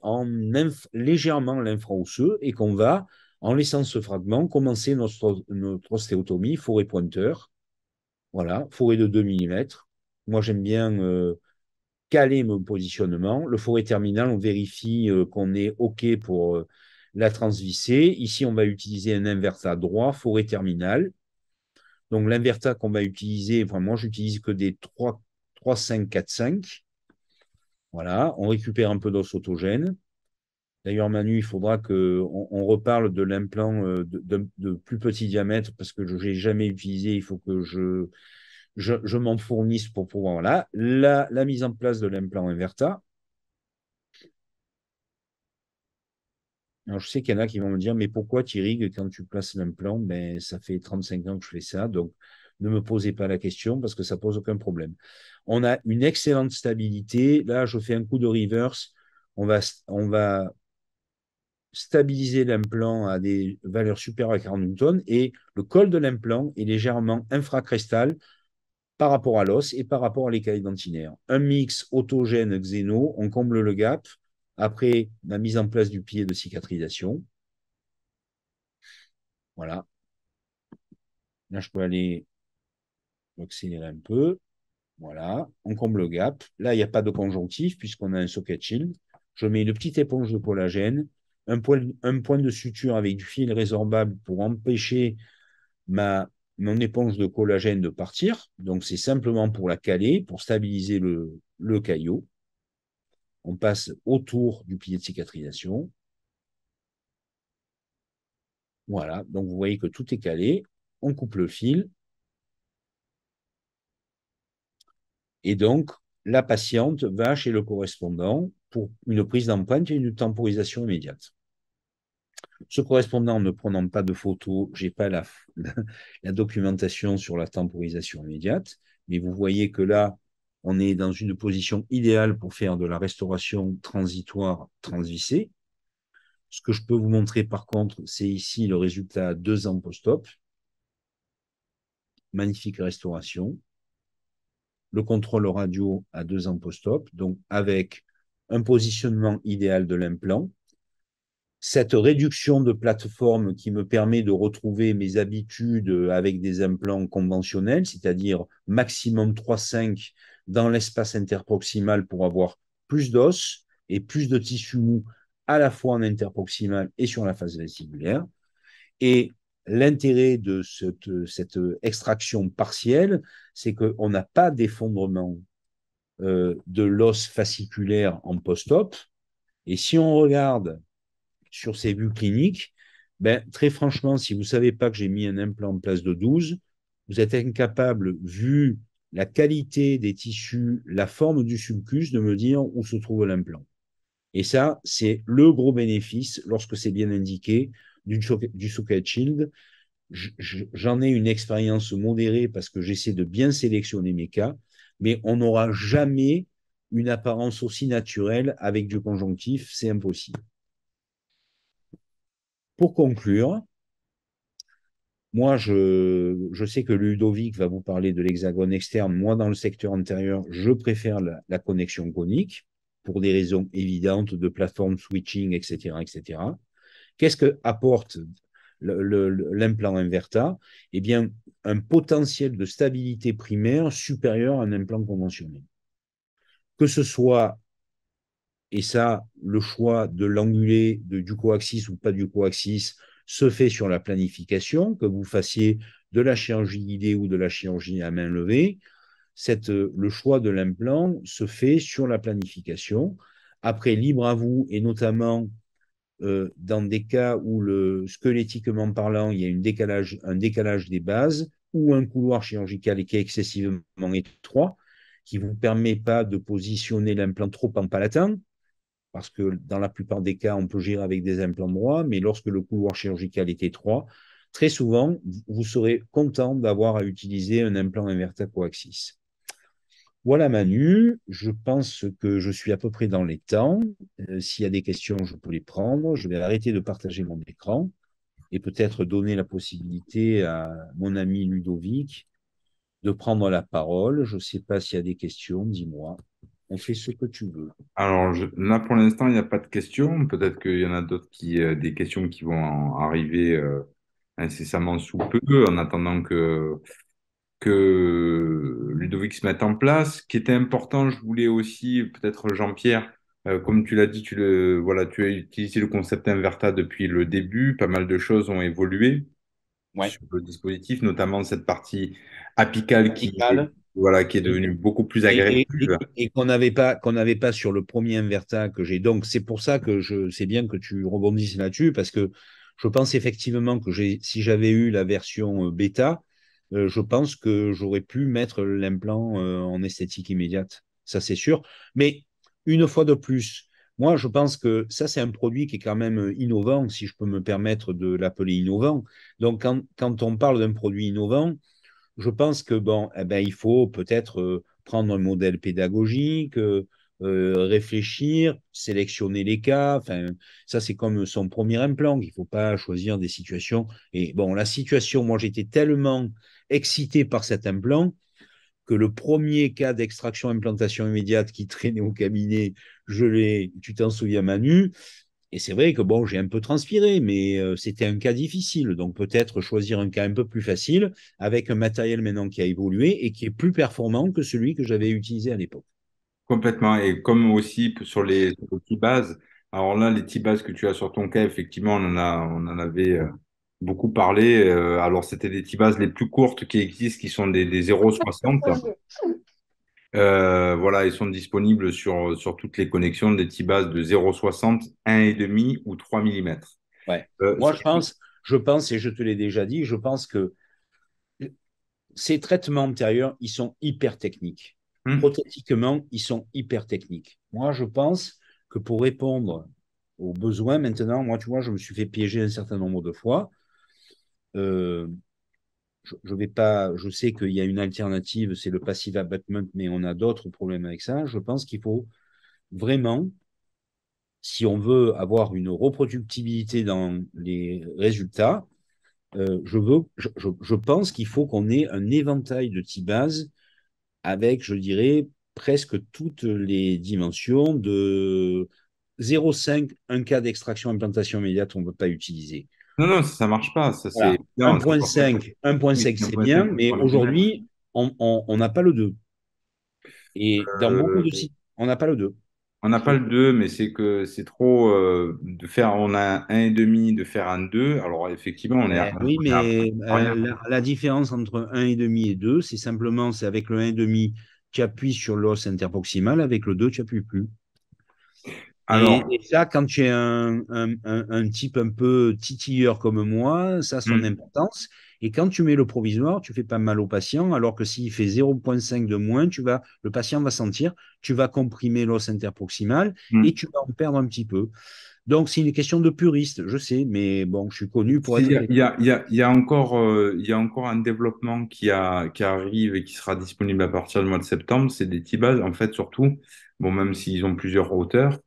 légèrement l'infraosseux et qu'on va, en laissant ce fragment, commencer notre ostéotomie, forêt pointeur. Voilà, forêt de 2 mm. Moi, j'aime bien caler mon positionnement. Le forêt terminal, on vérifie qu'on est OK pour la transvisser. Ici, on va utiliser un inverta droit, forêt terminale. Donc, l'inverta qu'on va utiliser, vraiment, j'utilise que des 3, 5, 4, 5. Voilà, on récupère un peu d'os autogène. D'ailleurs, Manu, il faudra qu'on reparle de l'implant de plus petit diamètre parce que je n'ai jamais utilisé. Il faut que je m'en fournisse pour pouvoir. Voilà, la mise en place de l'implant Inverta. Alors, je sais qu'il y en a qui vont me dire, mais pourquoi Thierry, quand tu places l'implant, ben, ça fait 35 ans que je fais ça, donc ne me posez pas la question parce que ça pose aucun problème. On a une excellente stabilité. Là, je fais un coup de reverse. On va stabiliser l'implant à des valeurs supérieures à 40 newtons et le col de l'implant est légèrement infracrestal par rapport à l'os et par rapport à l'écaille dentinaire. Un mix autogène xéno, on comble le gap après la mise en place du pilier de cicatrisation. Voilà. Là, je peux aller accélérer un peu. Voilà. On comble le gap. Là, il n'y a pas de conjonctif puisqu'on a un socket shield. Je mets une petite éponge de collagène, un point de suture avec du fil résorbable pour empêcher mon éponge de collagène de partir. Donc, c'est simplement pour la caler, pour stabiliser le caillot. On passe autour du pilier de cicatrisation. Voilà, donc vous voyez que tout est calé. On coupe le fil. Et donc, la patiente va chez le correspondant pour une prise d'empreinte et une temporisation immédiate. Ce correspondant ne prenant pas de photos, je n'ai pas la documentation sur la temporisation immédiate, mais vous voyez que là, on est dans une position idéale pour faire de la restauration transitoire transvissée. Ce que je peux vous montrer par contre, c'est ici le résultat 2 ans post-op. Magnifique restauration. Le contrôle radio à 2 ans post-op, donc avec un positionnement idéal de l'implant. Cette réduction de plateforme qui me permet de retrouver mes habitudes avec des implants conventionnels, c'est-à-dire maximum 3,5 dans l'espace interproximal pour avoir plus d'os et plus de tissu mou à la fois en interproximal et sur la face vestibulaire. Et l'intérêt de cette extraction partielle, c'est qu'on n'a pas d'effondrement de l'os fasciculaire en post-op. Et si on regarde sur ces vues cliniques, ben, très franchement, si vous ne savez pas que j'ai mis un implant en place de 12, vous êtes incapable, vu la qualité des tissus, la forme du sulcus, de me dire où se trouve l'implant. Et ça, c'est le gros bénéfice, lorsque c'est bien indiqué, du socket shield. J'en ai une expérience modérée parce que j'essaie de bien sélectionner mes cas, mais on n'aura jamais une apparence aussi naturelle avec du conjonctif, c'est impossible. Pour conclure, moi, je sais que Ludovic va vous parler de l'hexagone externe. Moi, dans le secteur antérieur, je préfère la connexion conique pour des raisons évidentes de plateforme switching, etc., etc. Qu'est-ce que apporte l'implant Inverta? Eh bien, un potentiel de stabilité primaire supérieur à un implant conventionnel. Que ce soit, et ça, le choix de l'angulé du coaxis ou pas du coaxis se fait sur la planification, que vous fassiez de la chirurgie guidée ou de la chirurgie à main levée. Le choix de l'implant se fait sur la planification. Après, libre à vous, et notamment dans des cas où, squelettiquement parlant, il y a un décalage des bases ou un couloir chirurgical qui est excessivement étroit, qui ne vous permet pas de positionner l'implant trop en palatin, parce que dans la plupart des cas, on peut gérer avec des implants droits, mais lorsque le couloir chirurgical est étroit, très souvent, vous serez content d'avoir à utiliser un implant Inverta coaxis. Voilà Manu, je pense que je suis à peu près dans les temps. S'il y a des questions, je peux les prendre. Je vais arrêter de partager mon écran et peut-être donner la possibilité à mon ami Ludovic de prendre la parole. Je ne sais pas s'il y a des questions, dis-moi. On fait ce que tu veux. Alors là, pour l'instant, il n'y a pas de questions. Peut-être qu'il y en a d'autres des questions qui vont arriver incessamment sous peu, en attendant que Ludovic se mette en place. Ce qui était important, je voulais aussi, peut-être Jean-Pierre, comme tu l'as dit, voilà, tu as utilisé le concept Inverta depuis le début. Pas mal de choses ont évolué Ouais. sur le dispositif, notamment cette partie apicale Apical. voilà, qui est Et, devenue beaucoup plus et, agressive. et qu'on n'avait pas sur le premier Inverta que j'ai. Donc, c'est pour ça que c'est bien que tu rebondisses là-dessus, parce que je pense effectivement que si j'avais eu la version bêta, je pense que j'aurais pu mettre l'implant en esthétique immédiate. Ça, c'est sûr. Mais une fois de plus, moi, je pense que ça, c'est un produit qui est quand même innovant, si je peux me permettre de l'appeler innovant. Donc, quand on parle d'un produit innovant, je pense que bon, eh ben, il faut peut-être prendre un modèle pédagogique, réfléchir, sélectionner les cas. Enfin, ça, c'est comme son premier implant. Il ne faut pas choisir des situations. Et bon, la situation, moi, j'étais tellement excité par cet implant que le premier cas d'extraction implantation immédiate qui traînait au cabinet, je l'ai, tu t'en souviens, Manu. Et c'est vrai que bon, j'ai un peu transpiré, mais c'était un cas difficile. Donc peut-être choisir un cas un peu plus facile avec un matériel maintenant qui a évolué et qui est plus performant que celui que j'avais utilisé à l'époque. Complètement. Et comme aussi sur les T-bases, alors là, les T-bases que tu as sur ton cas, effectivement, on en avait beaucoup parlé. Alors, c'était des T-bases les plus courtes qui existent, qui sont des 0,60. Voilà, ils sont disponibles sur toutes les connexions des T-bases de 0,60, 1,5 ou 3 mm. Ouais. Moi, je pense, et je te l'ai déjà dit, je pense que ces traitements antérieurs, ils sont hyper techniques. Hmm. Prothétiquement, ils sont hyper techniques. Moi, je pense que pour répondre aux besoins maintenant, moi, tu vois, je me suis fait piéger un certain nombre de fois. Euh, je vais pas, je sais qu'il y a une alternative, c'est le passive abatement, mais on a d'autres problèmes avec ça. Je pense qu'il faut vraiment, si on veut avoir une reproductibilité dans les résultats, je pense qu'il faut qu'on ait un éventail de T-bases avec, je dirais, presque toutes les dimensions de 0,5, un cas d'extraction implantation immédiate, on ne peut pas utiliser. Non, non, ça marche pas. Ça, c'est Voilà. non, c'est pour ça que 1,5, 1,5 oui, c'est 1,5 bien, ou mais 3 mm. aujourd'hui, on n'a pas le 2. Et dans beaucoup de sites, on n'a pas le 2. On n'a pas le 2, mais c'est que c'est trop de faire, on a un et demi, de faire un 2. Alors effectivement, Oui, on est à mais rien. la différence entre 1,5 et 2, c'est simplement, c'est avec le 1,5, tu appuies sur l'os interproximal, avec le 2, tu n'appuies plus. Et Alors, ça, quand tu es un type un peu titilleur comme moi, ça a son hmm, importance. Et quand tu mets le provisoire, tu fais pas mal au patient, alors que s'il fait 0,5 de moins, le patient va sentir, tu vas comprimer l'os interproximal et hmm. tu vas en perdre un petit peu. Donc, c'est une question de puriste, je sais, mais bon, je suis connu pour Il être y a, il technique. y a, il y a encore un développement qui arrive et qui sera disponible à partir du mois de septembre. C'est des T-Bases, en fait, surtout, bon, même s'ils ont plusieurs hauteurs,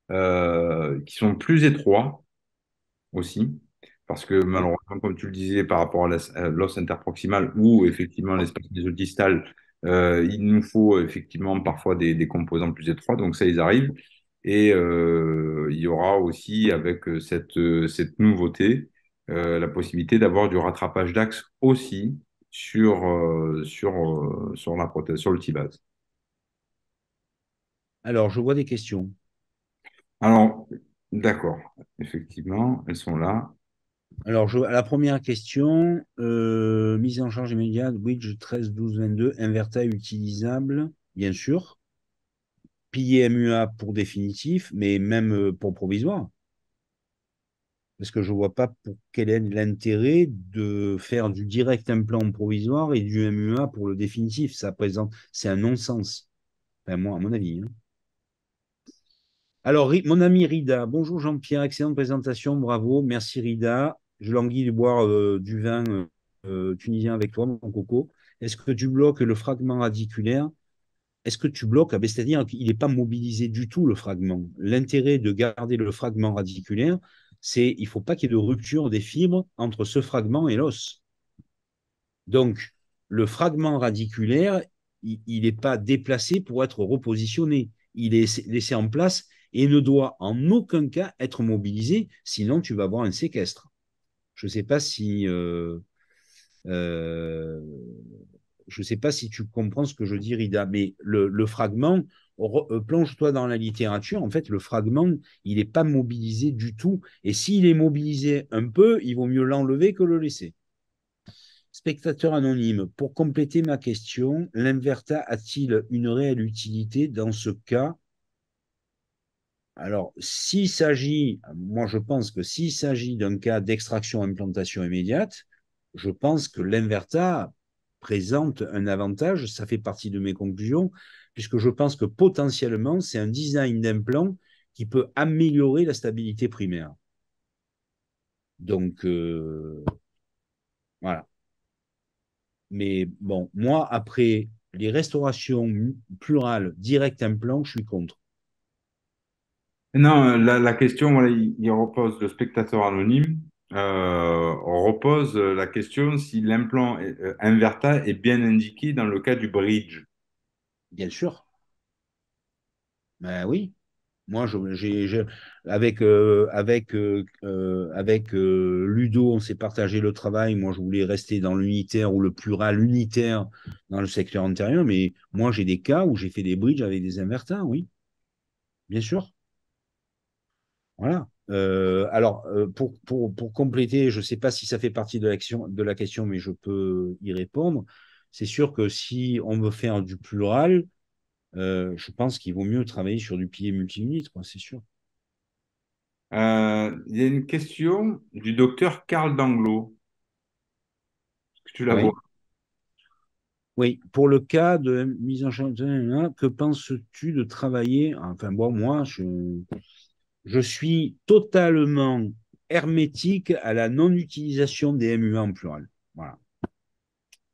qui sont plus étroits aussi. Parce que Ouais. malheureusement, comme tu le disais, par rapport à l'os interproximal ou effectivement l'espace mésodistal, il nous faut effectivement parfois des composants plus étroits. Donc ça, ils arrivent. Et il y aura aussi avec cette nouveauté la possibilité d'avoir du rattrapage d'axe aussi sur la prothèse, sur le T-base. Alors, je vois des questions. Alors, d'accord, effectivement, elles sont là. Alors, la première question, mise en charge immédiate, Bridge 13, 12, 22, inverta utilisable, bien sûr. Pilier MUA pour définitif, mais même pour provisoire. Parce que je ne vois pas pour quel est l'intérêt de faire du direct implant provisoire et du MUA pour le définitif. Ça présente, c'est un non-sens. Enfin, moi, à mon avis, hein. Alors, mon ami Rida, bonjour Jean-Pierre, excellente présentation, bravo, merci Rida. Je languis de boire du vin tunisien avec toi, mon coco. Est-ce que tu bloques le fragment radiculaire? Est-ce que tu bloques? Ah ben, c'est-à-dire qu'il n'est pas mobilisé du tout, le fragment. L'intérêt de garder le fragment radiculaire, c'est il ne faut pas qu'il y ait de rupture des fibres entre ce fragment et l'os. Donc, le fragment radiculaire, il n'est pas déplacé pour être repositionné. Il est laissé en place et ne doit en aucun cas être mobilisé, sinon tu vas avoir un séquestre. Je ne sais pas si euh, je ne sais pas si tu comprends ce que je dis, Rida, mais le fragment, plonge-toi dans la littérature, en fait, le fragment, il n'est pas mobilisé du tout. Et s'il est mobilisé un peu, il vaut mieux l'enlever que le laisser. Spectateur anonyme, pour compléter ma question, l'inverta a-t-il une réelle utilité dans ce cas? Alors, s'il s'agit, moi je pense que s'il s'agit d'un cas d'extraction-implantation immédiate, je pense que l'inverta présente un avantage, ça fait partie de mes conclusions, puisque je pense que potentiellement, c'est un design d'implant qui peut améliorer la stabilité primaire. Donc, voilà. Mais bon, moi, après les restaurations plurales direct implant, je suis contre. Non, la question, voilà, il repose le spectateur anonyme. On repose la question si l'implant Inverta est bien indiqué dans le cas du bridge. Bien sûr. Ben oui. Moi, avec Ludo, on s'est partagé le travail. Moi, je voulais rester dans l'unitaire ou le plural unitaire dans le secteur antérieur, mais moi, j'ai des cas où j'ai fait des bridges avec des invertins, oui, bien sûr. Voilà. Pour compléter, je ne sais pas si ça fait partie de la question, mais je peux y répondre. C'est sûr que si on veut faire du plural, je pense qu'il vaut mieux travailler sur du pilier multi-unit, quoi, c'est sûr. Il y a une question du docteur Karl Danglo. Est-ce que tu la vois? Oui. Oui, pour le cas de mise en charge, que penses-tu de travailler? Enfin, bon, moi, je suis totalement hermétique à la non-utilisation des MUA en plural. Voilà.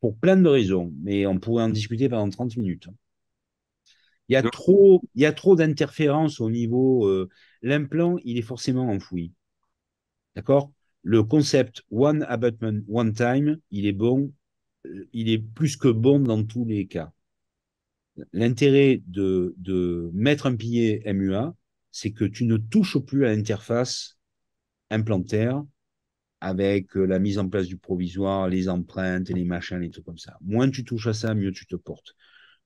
Pour plein de raisons, mais on pourrait en discuter pendant 30 minutes. Donc, Il y a trop d'interférences au niveau. L'implant, il est forcément enfoui. D'accord? Le concept one abutment, one time, il est bon. Il est plus que bon dans tous les cas. L'intérêt de mettre un pilier MUA, c'est que tu ne touches plus à l'interface implantaire avec la mise en place du provisoire, les empreintes, les machins, les trucs comme ça. Moins tu touches à ça, mieux tu te portes.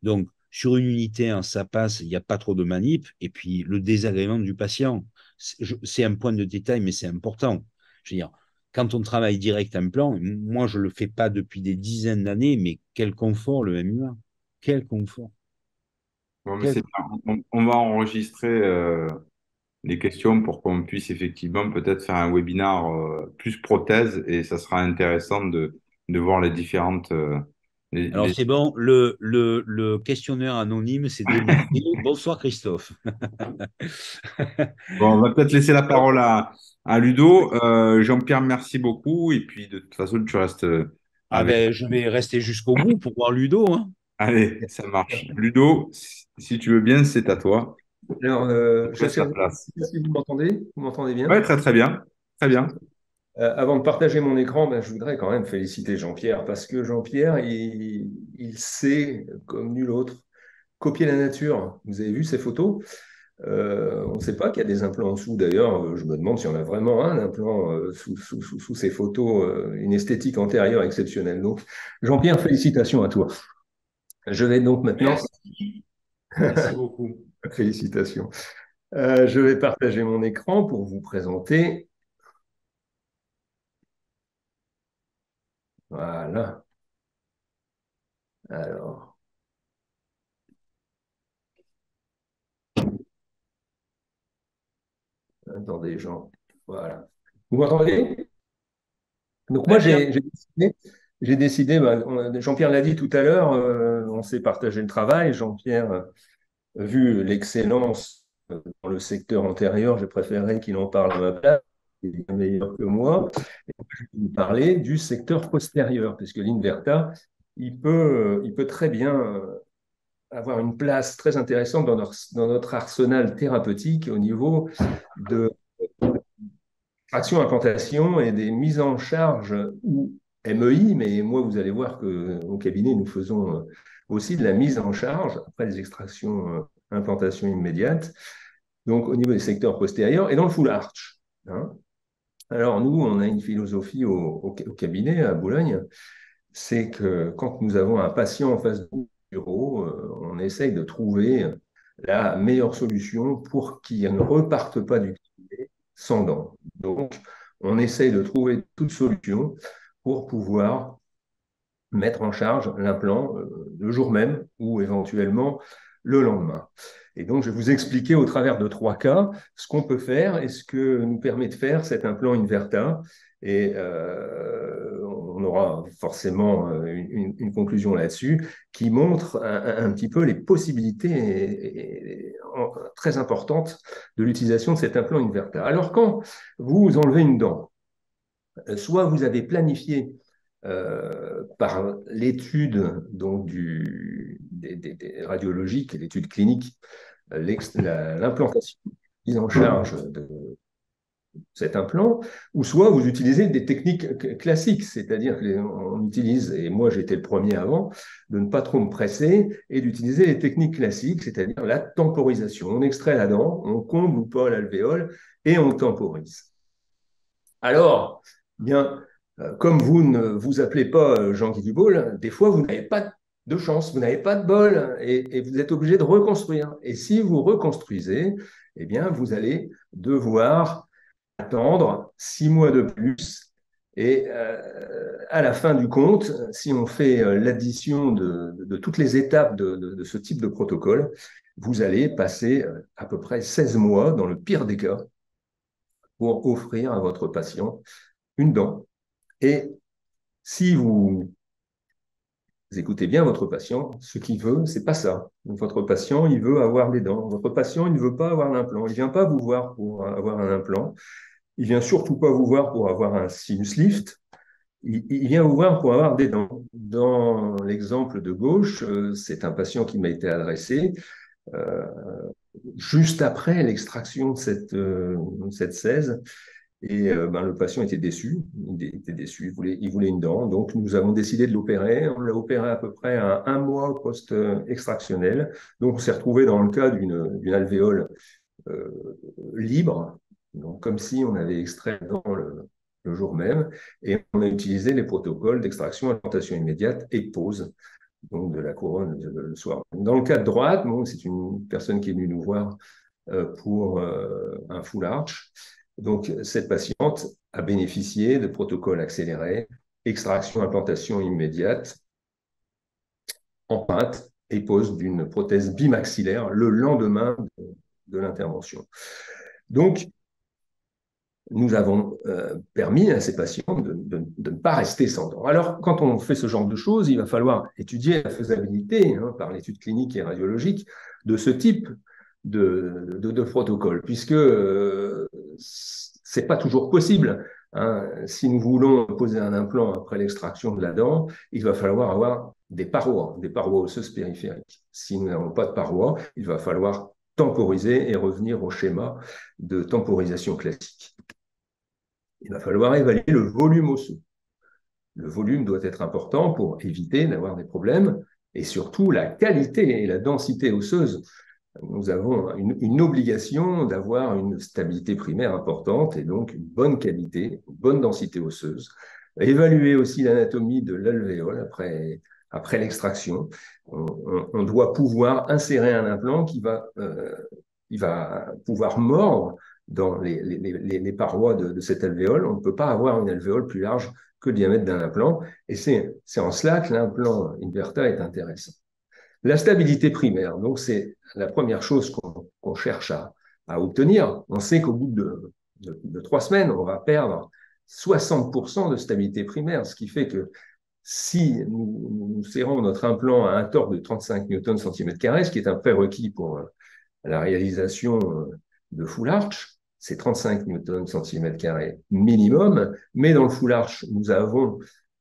Donc, sur une unitaire, ça passe, il n'y a pas trop de manip. Et puis, le désagrément du patient, c'est un point de détail, mais c'est important. Je veux dire, quand on travaille direct implant, moi, je ne le fais pas depuis des dizaines d'années, mais quel confort le MUA. Quel confort. bon, mais Quel c'est bien. On va enregistrer les questions pour qu'on puisse effectivement peut-être faire un webinar plus prothèse et ça sera intéressant de voir les différentes. Alors, c'est bon, le questionnaire anonyme s'est débloqué. Bonsoir, Christophe. Bon, on va peut-être laisser la parole à Ludo. Jean-Pierre, merci beaucoup. Et puis, de toute façon, tu restes Ah avec. ben, je vais rester jusqu'au bout pour voir Ludo, hein. Allez, ça marche. Ludo, si tu veux bien, c'est à toi. Alors, Je te je ne laisse sais la pas place. si vous m'entendez. Vous m'entendez bien? Ouais, très très bien. Très bien. Avant de partager mon écran, ben, je voudrais quand même féliciter Jean-Pierre parce que Jean-Pierre, il sait, comme nul autre, copier la nature. Vous avez vu ces photos? On ne sait pas qu'il y a des implants en dessous. D'ailleurs, je me demande s'il y en a vraiment un implant sous ces photos, une esthétique antérieure exceptionnelle. Donc, Jean-Pierre, félicitations à toi. Je vais donc maintenant. Merci. Merci beaucoup. Félicitations. Je vais partager mon écran pour vous présenter. Voilà. Alors, attendez, Jean. Voilà. Vous m'entendez? Donc moi, Très bien. Jean-Pierre l'a dit tout à l'heure, on s'est partagé le travail. Jean-Pierre, vu l'excellence dans le secteur antérieur, j'ai préféré qu'il en parle à ma place. Il est bien meilleur que moi. Et je vais vous parler du secteur postérieur, puisque l'Inverta, il peut très bien avoir une place très intéressante dans notre arsenal thérapeutique au niveau de traction implantation et des mises en charge ou MEI, mais moi, vous allez voir qu'au cabinet, nous faisons aussi de la mise en charge après les extractions implantation immédiate, donc au niveau des secteurs postérieurs et dans le full arch, hein. Alors, nous, on a une philosophie au cabinet à Boulogne, c'est que quand nous avons un patient en face du bureau, on essaye de trouver la meilleure solution pour qu'il ne reparte pas du cabinet sans dents. Donc, on essaye de trouver toute solution pour pouvoir mettre en charge l'implant le jour même ou éventuellement le lendemain. Et donc, je vais vous expliquer au travers de trois cas ce qu'on peut faire et ce que nous permet de faire cet implant Inverta. Et on aura forcément une conclusion là-dessus qui montre un petit peu les possibilités très importantes de l'utilisation de cet implant Inverta. Alors, quand vous enlevez une dent, soit vous avez planifié par l'étude donc des radiologiques et l'étude clinique, l'implantation, mise en charge de cet implant, ou soit vous utilisez des techniques classiques, c'est-à-dire qu'on utilise, et moi j'étais le premier avant, de ne pas trop me presser et d'utiliser les techniques classiques, c'est-à-dire la temporisation. On extrait la dent, on comble ou pas l'alvéole et on temporise. Alors, bien, comme vous ne vous appelez pas Jean-Guy Dubault, des fois vous n'avez pas de chance, vous n'avez pas de bol et vous êtes obligé de reconstruire. Et si vous reconstruisez, eh bien, vous allez devoir attendre 6 mois de plus. Et à la fin du compte, si on fait l'addition de toutes les étapes de ce type de protocole, vous allez passer à peu près 16 mois, dans le pire des cas, pour offrir à votre patient une dent. Et si vous écoutez bien votre patient, ce qu'il veut, c'est pas ça. Votre patient, il veut avoir des dents. Votre patient, il ne veut pas avoir d'implant. Il ne vient pas vous voir pour avoir un implant. Il vient surtout pas vous voir pour avoir un sinus lift. Il vient vous voir pour avoir des dents. Dans l'exemple de gauche, c'est un patient qui m'a été adressé euh, juste après l'extraction de cette 16. Et le patient était déçu, il voulait une dent. Donc, nous avons décidé de l'opérer. On l'a opéré à peu près à 1 mois post-extractionnel. Donc, on s'est retrouvé dans le cas d'une alvéole euh, libre, donc comme si on avait extrait la dent le jour même. Et on a utilisé les protocoles d'extraction, implantation immédiate et pose donc de la couronne le soir. Dans le cas de droite, bon, c'est une personne qui est venue nous voir pour un full arch. Donc, cette patiente a bénéficié de protocoles accélérés, extraction, implantation immédiate, empreinte et pose d'une prothèse bimaxillaire le lendemain de l'intervention. Donc, nous avons permis à ces patients de ne pas rester sans dents. Alors, quand on fait ce genre de choses, il va falloir étudier la faisabilité, par l'étude clinique et radiologique, de ce type de protocole, puisque c'est pas toujours possible. Si nous voulons poser un implant après l'extraction de la dent, il va falloir avoir des parois osseuses périphériques. Si nous n'avons pas de parois, il va falloir temporiser et revenir au schéma de temporisation classique. Il va falloir évaluer le volume osseux. Le volume doit être important pour éviter d'avoir des problèmes et surtout la qualité et la densité osseuse. Nous avons une obligation d'avoir une stabilité primaire importante et donc une bonne qualité, une bonne densité osseuse. Évaluer aussi l'anatomie de l'alvéole après l'extraction. On doit pouvoir insérer un implant qui va pouvoir mordre dans les parois de cette alvéole. On ne peut pas avoir une alvéole plus large que le diamètre d'un implant. Et c'est en cela que l'implant Inverta est intéressant. La stabilité primaire, donc c'est la première chose qu'on cherche à obtenir. On sait qu'au bout de 3 semaines, on va perdre 60% de stabilité primaire, ce qui fait que si nous serrons notre implant à un torque de 35 newtons cm carré, ce qui est un prérequis pour la réalisation de full arch, c'est 35 newtons cm carré minimum, mais dans le full arch, nous avons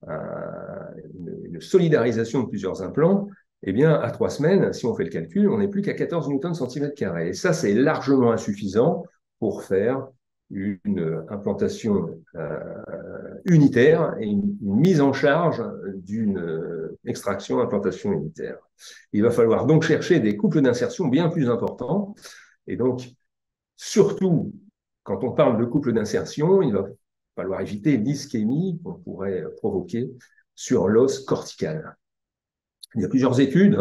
une solidarisation de plusieurs implants. Eh bien, à 3 semaines, si on fait le calcul, on n'est plus qu'à 14 newtons cm carré. Et ça, c'est largement insuffisant pour faire une implantation unitaire et une mise en charge d'une extraction implantation unitaire. Il va falloir donc chercher des couples d'insertion bien plus importants. Et donc, surtout, quand on parle de couples d'insertion, il va falloir éviter l'ischémie qu'on pourrait provoquer sur l'os cortical. Il y a plusieurs études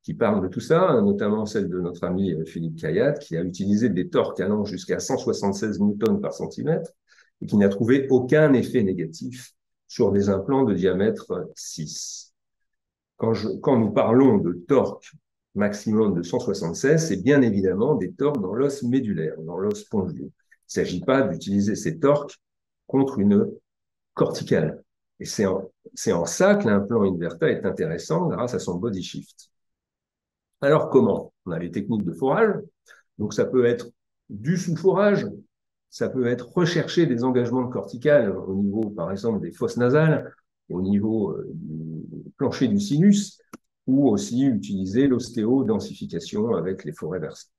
qui parlent de tout ça, notamment celle de notre ami Philippe Cayat, qui a utilisé des torques allant jusqu'à 176 newtons par centimètre et qui n'a trouvé aucun effet négatif sur des implants de diamètre 6. Quand nous parlons de torque maximum de 176, c'est bien évidemment des torques dans l'os médulaire, dans l'os spongieux. Il ne s'agit pas d'utiliser ces torques contre une corticale. Et c'est en ça que l'implant Inverta est intéressant grâce à son body shift. Alors comment? On a les techniques de forage. Donc ça peut être du sous-forage, ça peut être rechercher des engagements corticales au niveau, par exemple, des fosses nasales, au niveau du plancher du sinus, ou aussi utiliser l'ostéodensification avec les forêts versées.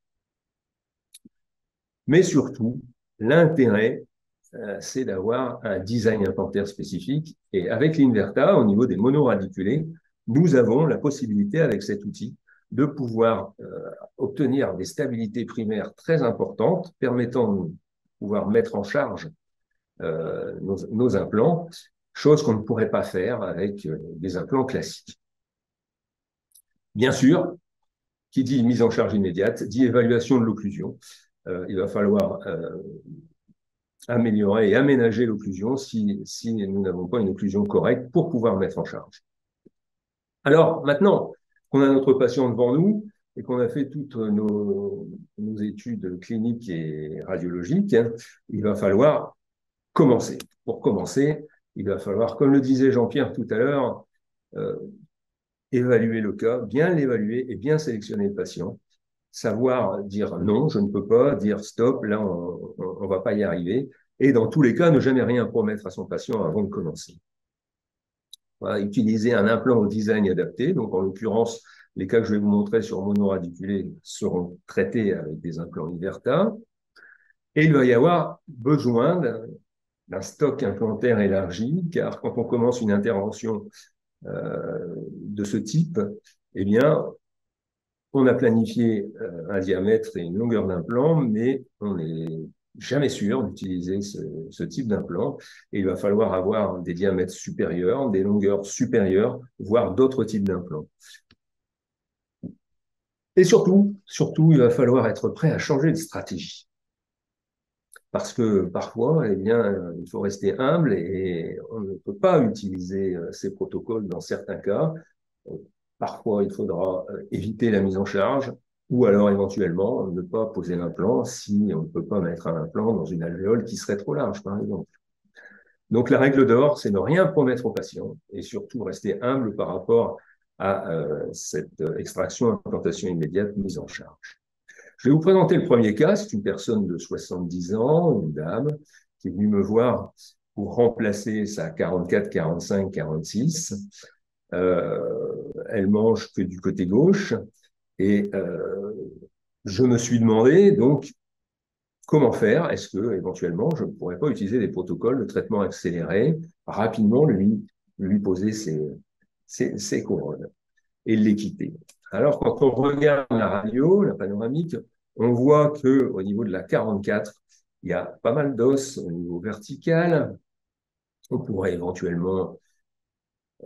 Mais surtout, l'intérêt, c'est d'avoir un design implantaire spécifique. Et avec l'Inverta, au niveau des monoradiculés, nous avons la possibilité, avec cet outil, de pouvoir obtenir des stabilités primaires très importantes, permettant de pouvoir mettre en charge nos implants, chose qu'on ne pourrait pas faire avec des implants classiques. Bien sûr, qui dit mise en charge immédiate, dit évaluation de l'occlusion. Il va falloir améliorer et aménager l'occlusion si nous n'avons pas une occlusion correcte pour pouvoir mettre en charge. Alors, maintenant qu'on a notre patient devant nous et qu'on a fait toutes nos études cliniques et radiologiques, il va falloir commencer. Pour commencer, il va falloir, comme le disait Jean-Pierre tout à l'heure, évaluer le cas, bien l'évaluer et bien sélectionner le patient. Savoir dire non, je ne peux pas, dire stop, là, on ne va pas y arriver. Et dans tous les cas, ne jamais rien promettre à son patient avant de commencer. Voilà, utiliser un implant au design adapté. Donc, en l'occurrence, les cas que je vais vous montrer sur monoradiculé seront traités avec des implants Inverta. Et il va y avoir besoin d'un stock implantaire élargi, car quand on commence une intervention de ce type, eh bien, on a planifié un diamètre et une longueur d'implant, mais on n'est jamais sûr d'utiliser ce type d'implant. Et il va falloir avoir des diamètres supérieurs, des longueurs supérieures, voire d'autres types d'implants. Et surtout, il va falloir être prêt à changer de stratégie. Parce que parfois, eh bien, il faut rester humble et on ne peut pas utiliser ces protocoles dans certains cas. Parfois, il faudra éviter la mise en charge ou alors éventuellement ne pas poser l'implant si on ne peut pas mettre un implant dans une alvéole qui serait trop large, par exemple. Donc, la règle d'or, c'est ne rien promettre au patient et surtout rester humble par rapport à cette extraction, implantation immédiate, mise en charge. Je vais vous présenter le premier cas. C'est une personne de 70 ans, une dame, qui est venue me voir pour remplacer sa 44, 45, 46. Elle mange que du côté gauche et je me suis demandé donc comment faire. Est-ce que éventuellement je ne pourrais pas utiliser des protocoles de traitement accéléré, rapidement lui poser ses couronnes et les quitter. Alors quand on regarde la radio, la panoramique, on voit que au niveau de la 44, il y a pas mal d'os au niveau vertical. On pourrait éventuellement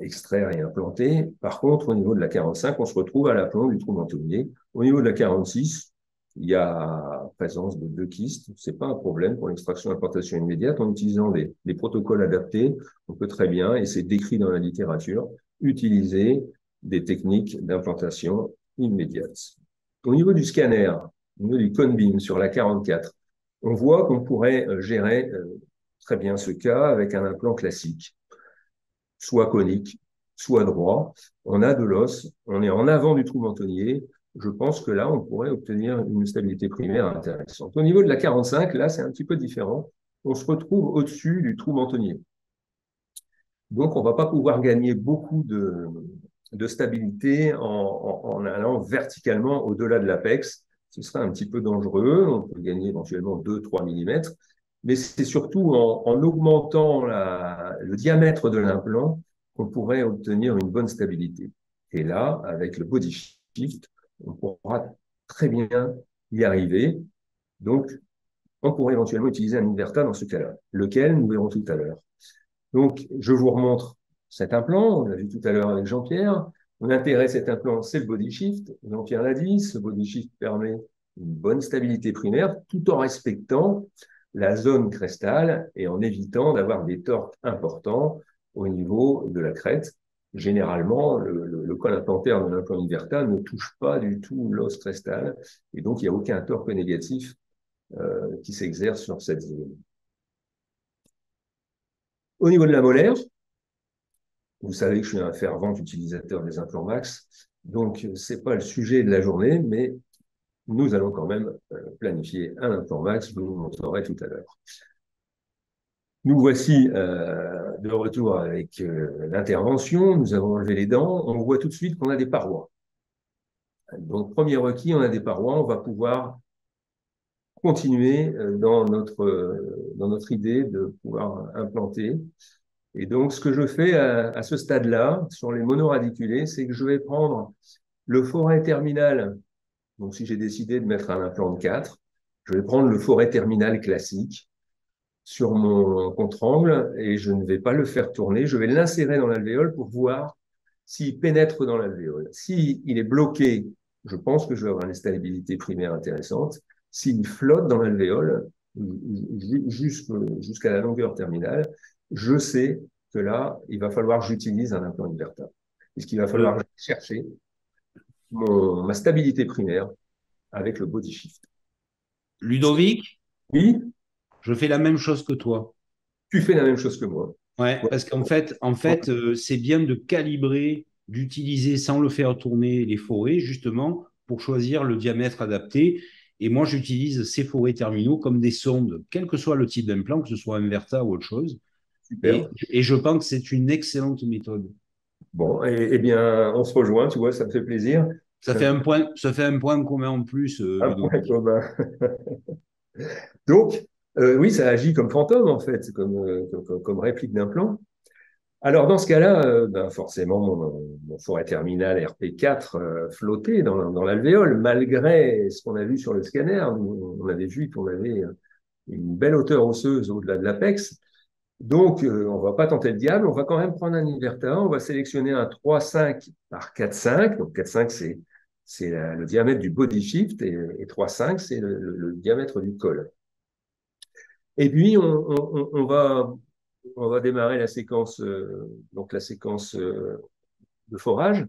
extraire et implanter. Par contre, au niveau de la 45, on se retrouve à l'aplomb du trou mentonnier. Au niveau de la 46, il y a présence de 2 kystes. Ce n'est pas un problème pour l'extraction et l'implantation immédiate. En utilisant des protocoles adaptés, on peut très bien, et c'est décrit dans la littérature, utiliser des techniques d'implantation immédiate. Au niveau du scanner, au niveau du cone-beam sur la 44, on voit qu'on pourrait gérer très bien ce cas avec un implant classique, soit conique, soit droit. On a de l'os, on est en avant du trou mentonnier. Je pense que là, on pourrait obtenir une stabilité primaire intéressante. Au niveau de la 45, là, c'est un petit peu différent. On se retrouve au-dessus du trou mentonnier. Donc, on ne va pas pouvoir gagner beaucoup de stabilité en allant verticalement au-delà de l'apex. Ce serait un petit peu dangereux. On peut gagner éventuellement 2-3 mm. Mais c'est surtout en augmentant le diamètre de l'implant qu'on pourrait obtenir une bonne stabilité. Et là, avec le body shift, on pourra très bien y arriver. Donc, on pourrait éventuellement utiliser un Inverta dans ce cas-là, lequel nous verrons tout à l'heure. Donc, je vous remontre cet implant. On l'a vu tout à l'heure avec Jean-Pierre. L'intérêt de cet implant, c'est le body shift. Jean-Pierre l'a dit, ce body shift permet une bonne stabilité primaire tout en respectant la zone crestale et en évitant d'avoir des torques importants au niveau de la crête. Généralement, le col implantaire de l'implant Inverta ne touche pas du tout l'os crestal et donc il n'y a aucun torque négatif qui s'exerce sur cette zone. Au niveau de la molaire, vous savez que je suis un fervent utilisateur des implants Max, donc ce n'est pas le sujet de la journée, mais nous allons quand même planifier un implant Max, je vous le montrerai tout à l'heure. Nous voici de retour avec l'intervention. Nous avons enlevé les dents. On voit tout de suite qu'on a des parois. Donc, premier requis, on a des parois. On va pouvoir continuer dans notre idée de pouvoir implanter. Et donc, ce que je fais à ce stade-là, sur les monoradiculés, c'est que je vais prendre le forêt terminal. Donc, si j'ai décidé de mettre un implant de 4, je vais prendre le forêt terminal classique sur mon contre-angle et je ne vais pas le faire tourner. Je vais l'insérer dans l'alvéole pour voir s'il pénètre dans l'alvéole. S'il est bloqué, je pense que je vais avoir une stabilité primaire intéressante. S'il flotte dans l'alvéole jusqu'à la longueur terminale, je sais que là, il va falloir que j'utilise un implant Inverta. Puisqu'il va falloir chercher ma stabilité primaire avec le body shift. Ludovic, Oui, je fais la même chose que toi. tu fais la même chose que moi. Ouais, parce qu'en fait, c'est bien de calibrer, d'utiliser sans le faire tourner les forêts, justement, pour choisir le diamètre adapté. Et moi, j'utilise ces forêts terminaux comme des sondes, quel que soit le type d'implant, que ce soit Inverta ou autre chose. Et, Super. et je pense que c'est une excellente méthode. Bon, eh bien, on se rejoint, tu vois, ça me fait plaisir. Ça fait un point commun en plus, Un point Ludovic. commun. Donc, oui, ça agit comme fantôme, en fait, comme réplique d'implant. Alors, dans ce cas-là, ben, forcément, mon forêt terminale RP4 flottait dans l'alvéole, malgré ce qu'on a vu sur le scanner. On avait vu qu'on avait une belle hauteur osseuse au-delà de l'apex. Donc, on va pas tenter le diable, on va quand même prendre un Inverta, on va sélectionner un 3,5 par 4,5. Donc, 4,5, c'est le diamètre du body shift et 3,5, c'est le diamètre du col. Et puis, on va démarrer la séquence, donc la séquence de forage.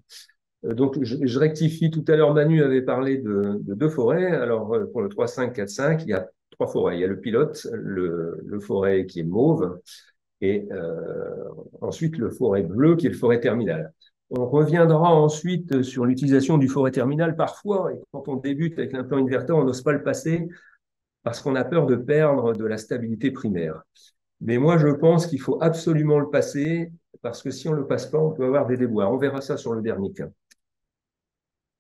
Donc, je rectifie, tout à l'heure, Manu avait parlé de deux forêts. Alors, pour le 3,5, 4,5, il y a trois forêts. Il y a le pilote, le forêt qui est mauve, et ensuite le forêt bleu qui est le forêt terminal. On reviendra ensuite sur l'utilisation du forêt terminal parfois, et quand on débute avec l'implant inverteur, on n'ose pas le passer parce qu'on a peur de perdre de la stabilité primaire. Mais moi, je pense qu'il faut absolument le passer parce que si on ne le passe pas, on peut avoir des déboires. On verra ça sur le dernier cas.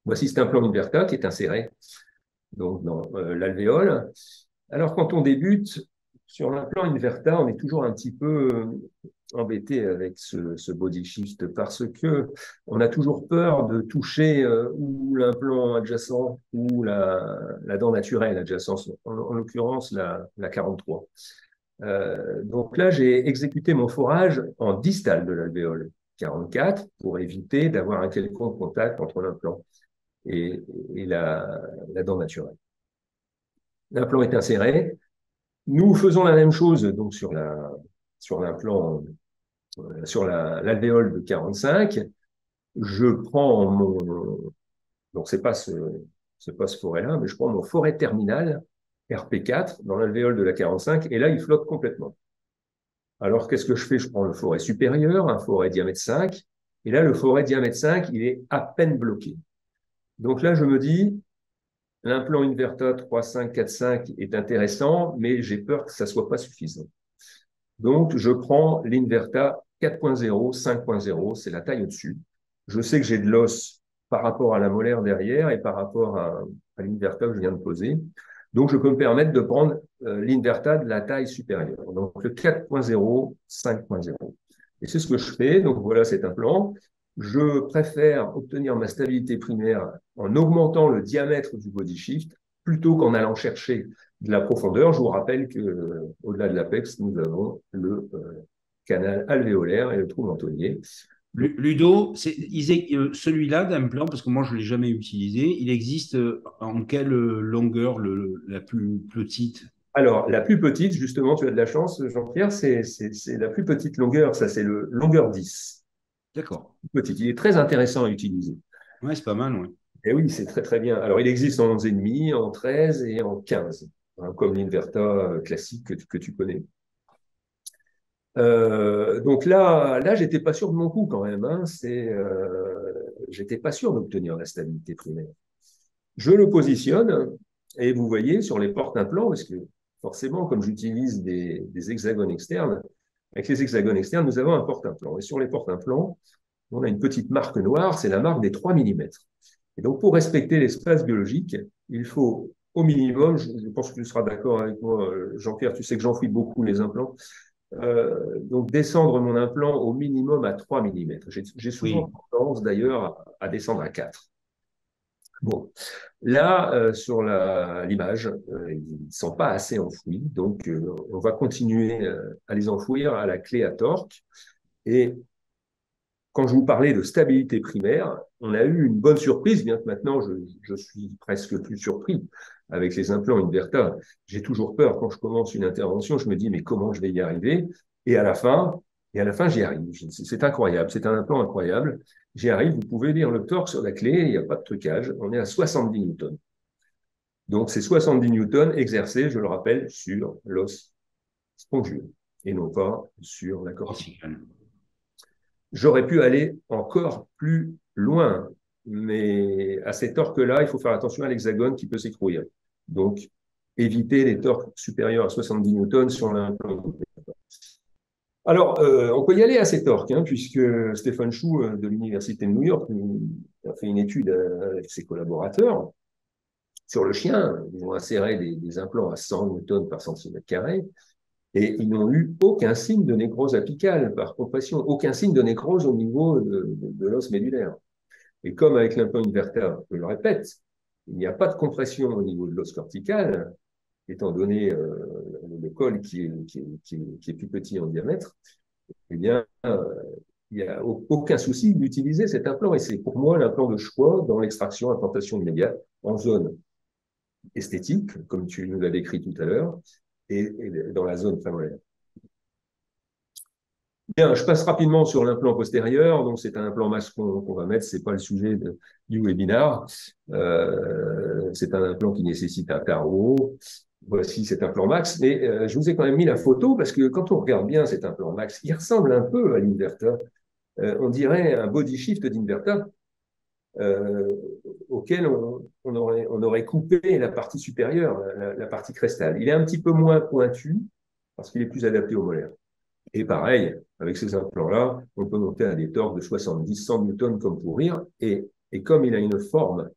Voici cet implant inverta qui est inséré donc dans l'alvéole. Alors, quand on débute sur l'implant Inverta, on est toujours un petit peu embêté avec ce body shift parce que on a toujours peur de toucher ou l'implant adjacent ou la dent naturelle adjacente, en l'occurrence la 43. Donc là, j'ai exécuté mon forage en distal de l'alvéole 44 pour éviter d'avoir un quelconque contact entre l'implant et la dent naturelle. L'implant est inséré. Nous faisons la même chose donc sur l'implant, sur l'alvéole de 45. Je prends donc c'est pas ce forêt-là, mais je prends mon forêt terminal RP4 dans l'alvéole de la 45 et là il flotte complètement. Alors qu'est-ce que je fais? Je prends le forêt supérieur, un forêt diamètre 5, et là le forêt diamètre 5 il est à peine bloqué. Donc là je me dis l'implant Inverta 3,5, 4,5 est intéressant, mais j'ai peur que ça soit pas suffisant. Donc, je prends l'Inverta 4.0, 5.0, c'est la taille au-dessus. Je sais que j'ai de l'os par rapport à la molaire derrière et par rapport à l'Inverta que je viens de poser. Donc, je peux me permettre de prendre l'Inverta de la taille supérieure. Donc, le 4.0, 5.0. Et c'est ce que je fais. Donc, voilà cet implant. Je préfère obtenir ma stabilité primaire en augmentant le diamètre du body shift plutôt qu'en allant chercher de la profondeur. Je vous rappelle que au-delà de l'apex, nous avons le canal alvéolaire et le trou mentonnier. Ludo, celui-là d'implant, parce que moi je ne l'ai jamais utilisé, il existe en quelle longueur la plus petite? Alors, la plus petite, justement, tu as de la chance, Jean-Pierre, c'est la plus petite longueur, ça c'est le longueur 10. D'accord. Petit. Il est très intéressant à utiliser. Ouais, c'est pas mal, ouais. Et oui, c'est très très bien. Alors, il existe en 11,5, en 13 et en 15, hein, comme l'Inverta classique que tu connais. Donc là, j'étais pas sûr de mon coup quand même. Hein. J'étais pas sûr d'obtenir la stabilité primaire. Je le positionne et vous voyez sur les portes implants, parce que forcément, comme j'utilise des hexagones externes, avec les hexagones externes, nous avons un porte-implant. Et sur les porte-implants, on a une petite marque noire, c'est la marque des 3 mm. Et donc, pour respecter l'espace biologique, il faut au minimum, je pense que tu seras d'accord avec moi, Jean-Pierre, tu sais que j'enfouis beaucoup les implants. Donc, descendre mon implant au minimum à 3 mm. J'ai souvent Oui, tendance d'ailleurs à descendre à 4. Bon, là, sur l'image, ils ne sont pas assez enfouis, donc on va continuer à les enfouir à la clé à torque. Et quand je vous parlais de stabilité primaire, on a eu une bonne surprise, bien que maintenant je suis presque plus surpris avec les implants Inverta. J'ai toujours peur quand je commence une intervention, je me dis mais comment je vais y arriver? Et à la fin, j'y arrive. C'est incroyable, c'est un implant incroyable. J'y arrive, vous pouvez lire le torque sur la clé, il n'y a pas de trucage, on est à 70 newtons. Donc c'est 70 newtons exercés, je le rappelle, sur l'os spongieux et non pas sur la corticale. corticale. J'aurais pu aller encore plus loin, mais à ces torques-là, il faut faire attention à l'hexagone qui peut s'écrouler. Donc, éviter les torques supérieurs à 70 newtons sur l'implant. Alors, on peut y aller à ces torques, hein, puisque Stephen Chou de l'Université de New York a fait une étude avec ses collaborateurs sur le chien. Ils ont inséré des implants à 100 newtons par centimètre carré. Et ils n'ont eu aucun signe de nécrose apicale par compression, aucun signe de nécrose au niveau de l'os médulaire. Et comme avec l'implant Inverta, je le répète, il n'y a pas de compression au niveau de l'os cortical, étant donné le col qui est plus petit en diamètre, eh bien, il n'y a aucun souci d'utiliser cet implant. Et c'est pour moi l'implant de choix dans l'extraction implantation immédiate en zone esthétique, comme tu nous l'as décrit tout à l'heure, et dans la zone prémolaire. Bien, je passe rapidement sur l'implant postérieur. Donc, c'est un implant masse qu'on va mettre. C'est pas le sujet du webinaire. C'est un implant qui nécessite un carreau. Voici cet implant max. Mais je vous ai quand même mis la photo parce que quand on regarde bien cet implant max, il ressemble un peu à l'Inverta. On dirait un body shift d'Inverta auquel on aurait coupé la partie supérieure, la partie crestale. Il est un petit peu moins pointu parce qu'il est plus adapté au molaire. Et pareil, avec ces implants-là, on peut monter à des torques de 70, 100 newtons comme pour rire. Et comme il a une forme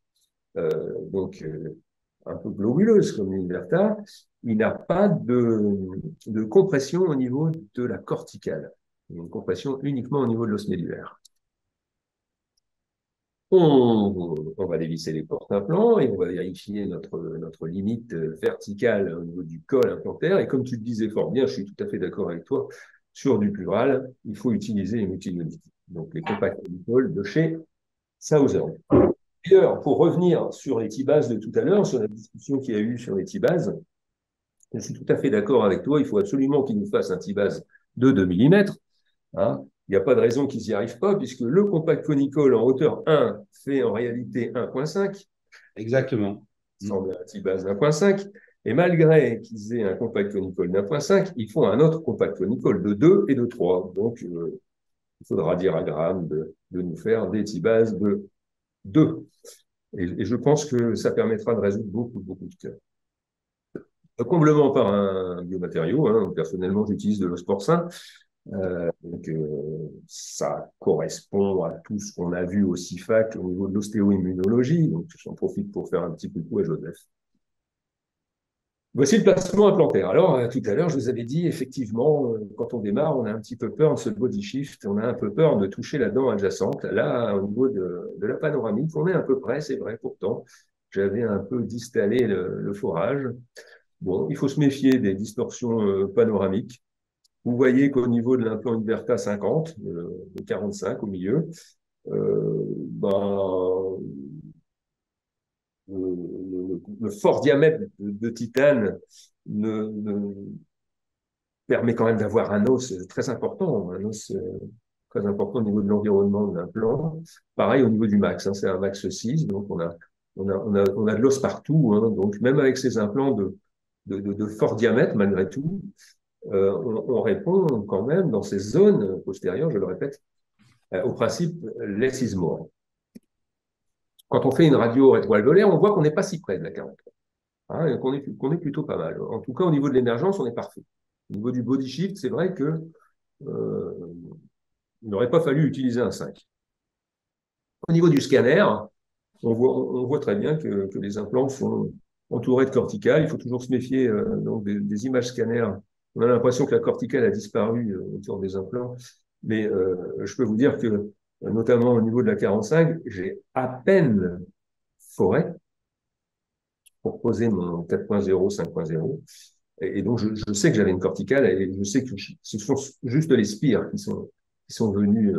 un peu globuleuse comme l'Inverta, il n'a pas de compression au niveau de la corticale. Il y a une compression uniquement au niveau de l'os médulaire. On va dévisser les porte-implants et on va vérifier notre limite verticale au niveau du col implantaire. Et comme tu le disais fort bien, je suis tout à fait d'accord avec toi, sur du plural, il faut utiliser les multinodity. Donc les compact unicoles de chez Sauser. D'ailleurs, pour revenir sur les T-bases de tout à l'heure, sur la discussion qu'il y a eu sur les T-bases, je suis tout à fait d'accord avec toi, il faut absolument qu'ils nous fassent un T-base de 2 mm. Hein. Il n'y a pas de raison qu'ils n'y arrivent pas, puisque le compact conicol en hauteur 1 fait en réalité 1,5. Exactement. Semble un T-base d'1,5. Et malgré qu'ils aient un compact conicol d'1,5, ils font un autre compact conicol de 2 et de 3. Donc, il faudra dire à Graham de nous faire des T-bases de 2. Et je pense que ça permettra de résoudre beaucoup, beaucoup de cas. Comblement par un biomatériau. Hein. Personnellement, j'utilise de l'os porcin. Donc, ça correspond à tout ce qu'on a vu au CIFAC au niveau de l'ostéo-immunologie. Donc, j'en profite pour faire un petit coucou à Joseph. Voici le placement implantaire. Alors, tout à l'heure, je vous avais dit, effectivement, quand on démarre, on a un petit peu peur de ce body shift, on a un peu peur de toucher la dent adjacente. Là, au niveau de la panoramique, on est à peu près, c'est vrai, pourtant, j'avais un peu distallé le forage. Bon, il faut se méfier des distorsions panoramiques. Vous voyez qu'au niveau de l'implant Inverta 50, de 45 au milieu, le fort diamètre de titane permet quand même d'avoir un os très important, très important au niveau de l'environnement de l'implant. Pareil au niveau du max, hein, c'est un max 6, donc on a de l'os partout. Hein, donc même avec ces implants de fort diamètre, malgré tout, on répond quand même dans ces zones postérieures, je le répète, au principe less is more. Quand on fait une radio rétroalvéolaire, on voit qu'on n'est pas si près de la 43, hein, qu'on est plutôt pas mal. En tout cas, au niveau de l'émergence, on est parfait. Au niveau du body shift, c'est vrai que il n'aurait pas fallu utiliser un 5. Au niveau du scanner, on voit très bien que les implants sont entouré de corticales. Il faut toujours se méfier donc des images scanners. On a l'impression que la corticale a disparu autour des implants, mais je peux vous dire que, notamment au niveau de la 45, j'ai à peine forêt pour poser mon 4.0, 5.0. Et donc, je sais que j'avais une corticale et je sais que ce sont juste les spires qui sont venus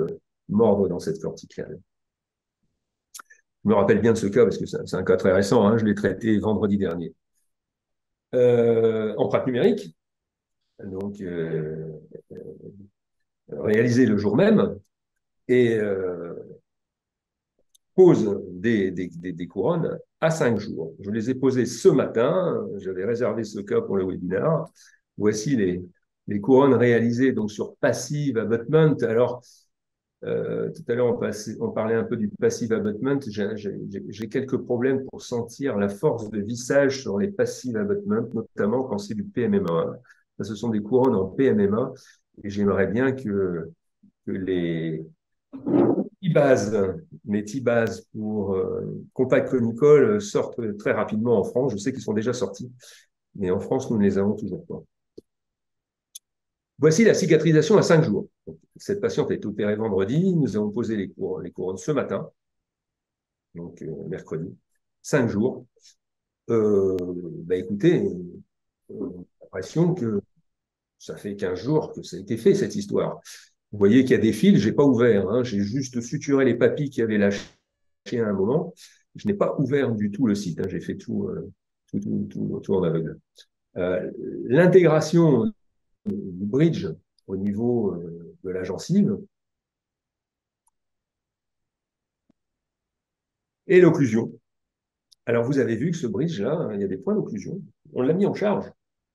mordre dans cette corticale. Je me rappelle bien de ce cas parce que c'est un cas très récent, hein, je l'ai traité vendredi dernier. Empreinte numérique, donc réalisée le jour même, et pose des couronnes à 5 jours. Je les ai posées ce matin, j'avais réservé ce cas pour le webinaire. Voici les couronnes réalisées donc sur passive abutment. Alors, tout à l'heure, on parlait un peu du passive abutment. J'ai quelques problèmes pour sentir la force de vissage sur les passive abutment, notamment quand c'est du PMMA. Ce sont des couronnes en PMMA et j'aimerais bien que les T-Base, mes T-Base pour Compact Conical sortent très rapidement en France. Je sais qu'ils sont déjà sortis, mais en France, nous ne les avons toujours pas. Voici la cicatrisation à 5 jours. Donc, cette patiente a été opérée vendredi. Nous avons posé les couronnes ce matin, donc mercredi. 5 jours. Écoutez, j'ai l'impression que ça fait 15 jours que ça a été fait, cette histoire. Vous voyez qu'il y a des fils, je n'ai pas ouvert. Hein, j'ai juste suturé les papilles qui avaient lâché à un moment. Je n'ai pas ouvert du tout le site. Hein, j'ai fait tout en aveugle. L'intégration du bridge au niveau de la gencive et l'occlusion. Alors, vous avez vu que ce bridge-là, il y a des points d'occlusion. On l'a mis en charge.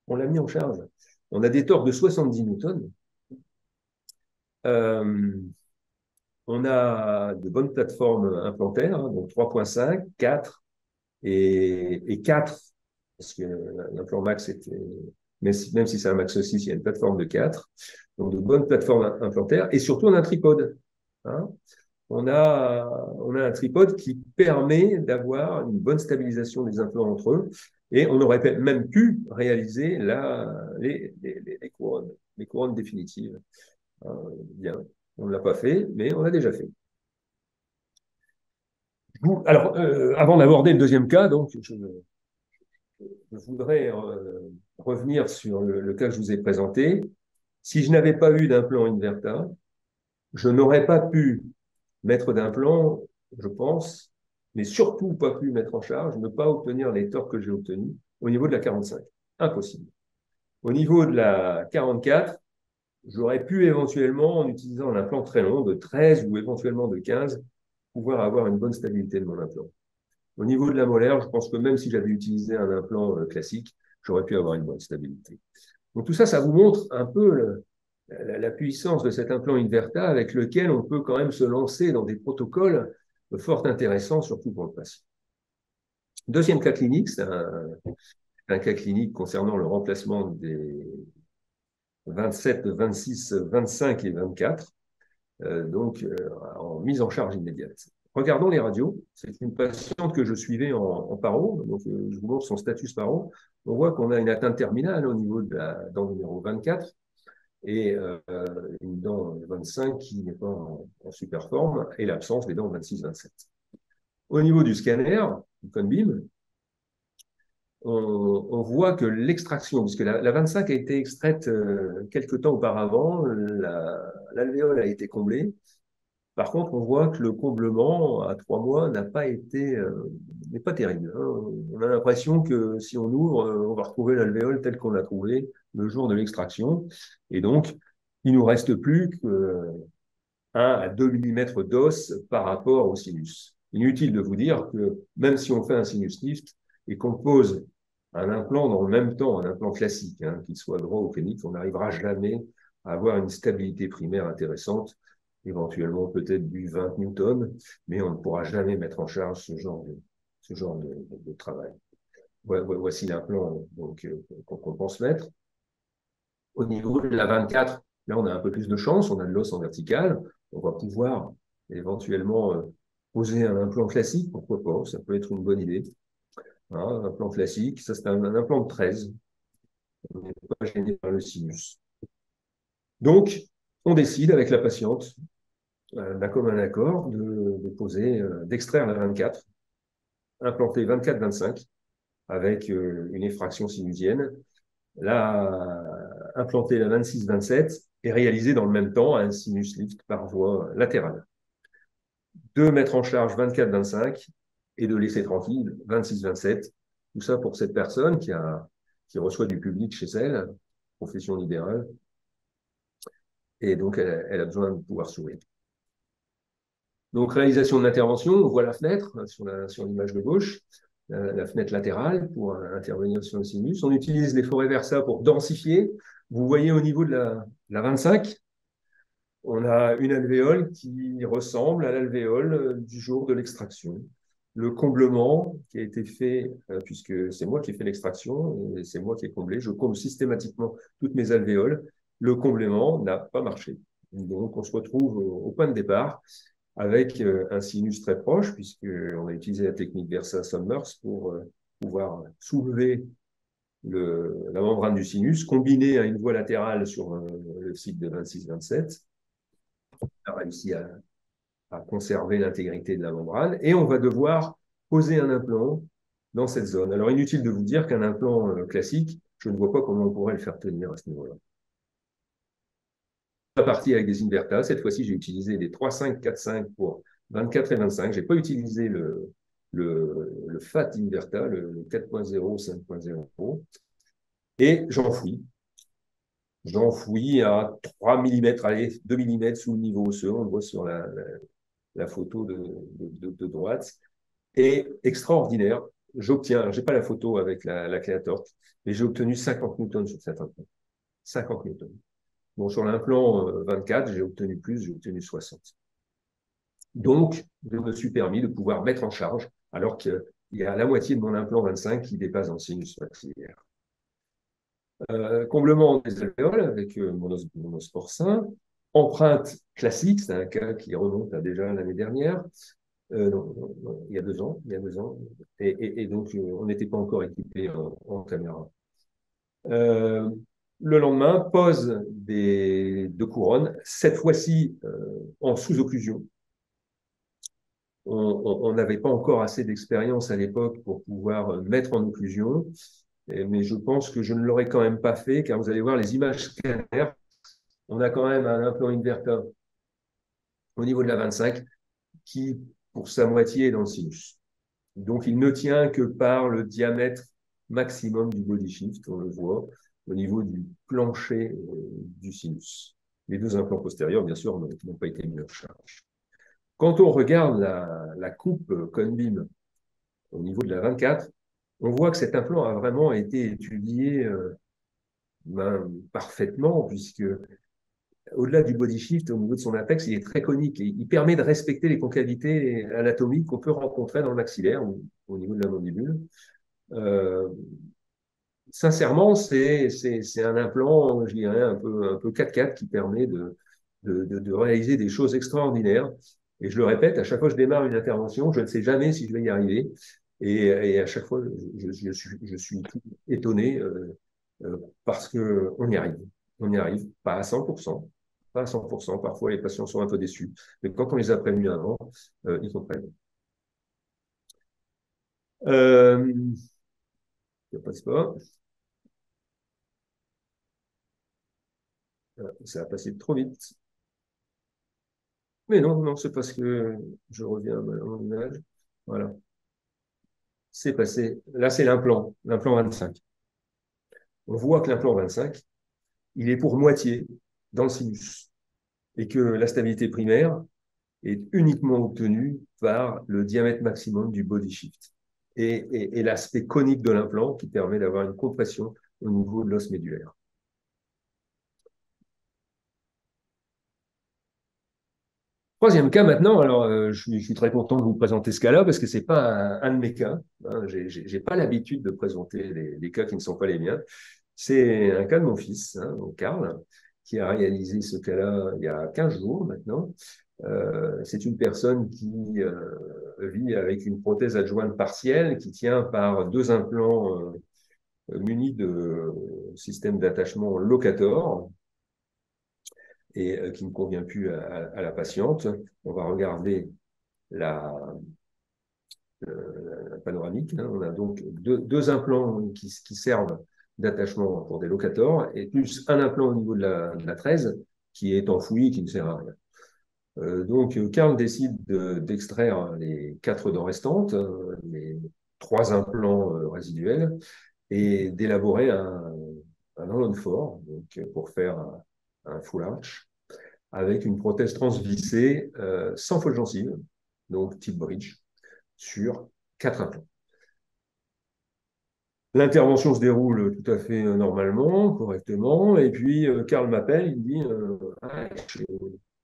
On l'a mis en charge. On a des torques de 70 newtons. On a de bonnes plateformes implantaires, hein, donc 3.5, 4 et 4, parce que l'implant max était, même si c'est un max 6, il y a une plateforme de 4. Donc de bonnes plateformes implantaires et surtout on a un tripode. Hein. On a un tripode qui permet d'avoir une bonne stabilisation des implants entre eux et on aurait même pu réaliser les couronnes définitives. Bien, on ne l'a pas fait, mais on l'a déjà fait. Alors, avant d'aborder le deuxième cas, donc, je voudrais revenir sur le cas que je vous ai présenté. Si je n'avais pas eu d'implant Inverta, je n'aurais pas pu mettre d'implant, je pense, mais surtout pas pu mettre en charge, ne pas obtenir les torques que j'ai obtenus au niveau de la 45. Impossible. Au niveau de la 44, j'aurais pu éventuellement, en utilisant un implant très long, de 13 ou éventuellement de 15, pouvoir avoir une bonne stabilité de mon implant. Au niveau de la molaire, je pense que même si j'avais utilisé un implant classique, j'aurais pu avoir une bonne stabilité. Donc tout ça, ça vous montre un peu la puissance de cet implant Inverta avec lequel on peut quand même se lancer dans des protocoles fort intéressants, surtout pour le patient. Deuxième cas clinique, c'est un cas clinique concernant le remplacement des 27, 26, 25 et 24, en mise en charge immédiate. Regardons les radios. C'est une patiente que je suivais en paro, donc je vous montre son status paro. On voit qu'on a une atteinte terminale au niveau de la dent numéro 24 et une dent 25 qui n'est pas en super forme et l'absence des dents 26-27. Au niveau du scanner, du Conbeam, on voit que l'extraction, puisque la 25 a été extraite quelques temps auparavant, l'alvéole a été comblée. Par contre, on voit que le comblement à 3 mois n'est pas terrible. Hein. On a l'impression que si on ouvre, on va retrouver l'alvéole telle qu'on l'a trouvée le jour de l'extraction. Et donc, il ne nous reste plus que 1 à 2 mm d'os par rapport au sinus. Inutile de vous dire que même si on fait un sinus lift et qu'on pose un implant dans le même temps, un implant classique, hein, qu'il soit droit ou pénible, on n'arrivera jamais à avoir une stabilité primaire intéressante, éventuellement peut-être du 20 newtons, mais on ne pourra jamais mettre en charge ce genre de travail. Voici l'implant qu'on pense mettre. Au niveau de la 24, là on a un peu plus de chance, on a de l'os en vertical, on va pouvoir éventuellement poser un implant classique, pourquoi pas, ça peut être une bonne idée. Voilà, un implant classique, ça c'est un implant de 13. On n'est pas gêné par le sinus. Donc, on décide avec la patiente, d'un commun accord, de poser, d'extraire la 24, implanter 24-25 avec une effraction sinusienne, là, implanter la 26-27 et réaliser dans le même temps un sinus lift par voie latérale. De mettre en charge 24-25 et de laisser tranquille 26-27. Tout ça pour cette personne qui reçoit du public chez elle, profession libérale, et donc elle a besoin de pouvoir sourire. Donc, réalisation de l'intervention, on voit la fenêtre sur l'image de gauche, la fenêtre latérale pour intervenir sur le sinus. On utilise les forêts Versa pour densifier. Vous voyez au niveau de la 25, on a une alvéole qui ressemble à l'alvéole du jour de l'extraction. Le comblement qui a été fait, puisque c'est moi qui ai fait l'extraction et c'est moi qui ai comblé, je comble systématiquement toutes mes alvéoles. Le comblement n'a pas marché. Donc, on se retrouve au point de départ avec un sinus très proche, puisqu'on a utilisé la technique Versa Summers pour pouvoir soulever la membrane du sinus, combinée à une voie latérale sur le site de 26-27. On a réussi à conserver l'intégrité de la membrane, et on va devoir poser un implant dans cette zone. Alors, inutile de vous dire qu'un implant classique, je ne vois pas comment on pourrait le faire tenir à ce niveau-là. Partie avec des invertas. Cette fois-ci, j'ai utilisé des 3,5, 4,5 pour 24 et 25. Je n'ai pas utilisé le FAT inverta, le 4.0, 5.0. Et j'enfouis. J'enfouis à 3 mm, allez, 2 mm sous le niveau osseux. On le voit sur la photo de droite. Et extraordinaire, j'obtiens, je n'ai pas la photo avec la clé à torque, mais j'ai obtenu 50 newtons sur cet implant. 50 newtons. Bon, sur l'implant 24, j'ai obtenu plus, j'ai obtenu 60. Donc, je me suis permis de pouvoir mettre en charge, alors qu'il y a la moitié de mon implant 25 qui dépasse dans le sinus maxillaire. Comblement des alvéoles avec mon os porcin. Empreinte classique, c'est un cas qui remonte à déjà l'année dernière. Non, il y a 2 ans. Et donc, on n'était pas encore équipé en caméra. Le lendemain, pose de couronnes, cette fois-ci en sous-occlusion. On n'avait pas encore assez d'expérience à l'époque pour pouvoir mettre en occlusion, mais je pense que je ne l'aurais quand même pas fait, car vous allez voir les images scanner. On a quand même un implant inverta au niveau de la 25 qui, pour sa moitié, est dans le sinus. Donc, il ne tient que par le diamètre maximum du body shift, on le voit, au niveau du plancher du sinus. Les 2 implants postérieurs, bien sûr, n'ont pas été mis en charge. Quand on regarde la coupe Conbeam au niveau de la 24, on voit que cet implant a vraiment été étudié parfaitement, puisque au-delà du body shift, au niveau de son apex, il est très conique. Et il permet de respecter les concavités anatomiques qu'on peut rencontrer dans le maxillaire ou au niveau de la mandibule. Sincèrement, c'est un implant, je dirais, un peu 4x4 qui permet de réaliser des choses extraordinaires. Et je le répète, à chaque fois que je démarre une intervention, je ne sais jamais si je vais y arriver. Et à chaque fois, je suis tout étonné parce qu'on y arrive. On y arrive, pas à 100%. Pas à 100%. Parfois, les patients sont un peu déçus. Mais quand on les a prévenus avant, ils comprennent. Ça passe pas. Ça a passé trop vite. Mais non, c'est parce que je reviens à mon image. Voilà. C'est passé. Là, c'est l'implant 25. On voit que l'implant 25, il est pour moitié dans le sinus et que la stabilité primaire est uniquement obtenue par le diamètre maximum du body shift et l'aspect conique de l'implant qui permet d'avoir une compression au niveau de l'os médulaire. Troisième cas maintenant, alors je suis très content de vous présenter ce cas-là parce que c'est pas un de mes cas. Hein, j'ai pas l'habitude de présenter les cas qui ne sont pas les miens. C'est un cas de mon fils, hein, donc Karl, qui a réalisé ce cas-là il y a 15 jours maintenant. C'est une personne qui vit avec une prothèse adjointe partielle qui tient par deux implants munis de système d'attachement locator et qui ne convient plus à la patiente. On va regarder la panoramique. Hein. On a donc deux implants qui servent d'attachement pour des locators et plus un implant au niveau de la 13 qui est enfoui, qui ne sert à rien. Donc, Karl décide d'extraire les 4 dents restantes, les 3 implants résiduels, et d'élaborer un Holland-Fort pour faire un full arch avec une prothèse transvissée sans fausse gencive, donc type bridge, sur 4 implants. L'intervention se déroule tout à fait normalement, correctement, et puis Karl m'appelle, il me dit ah,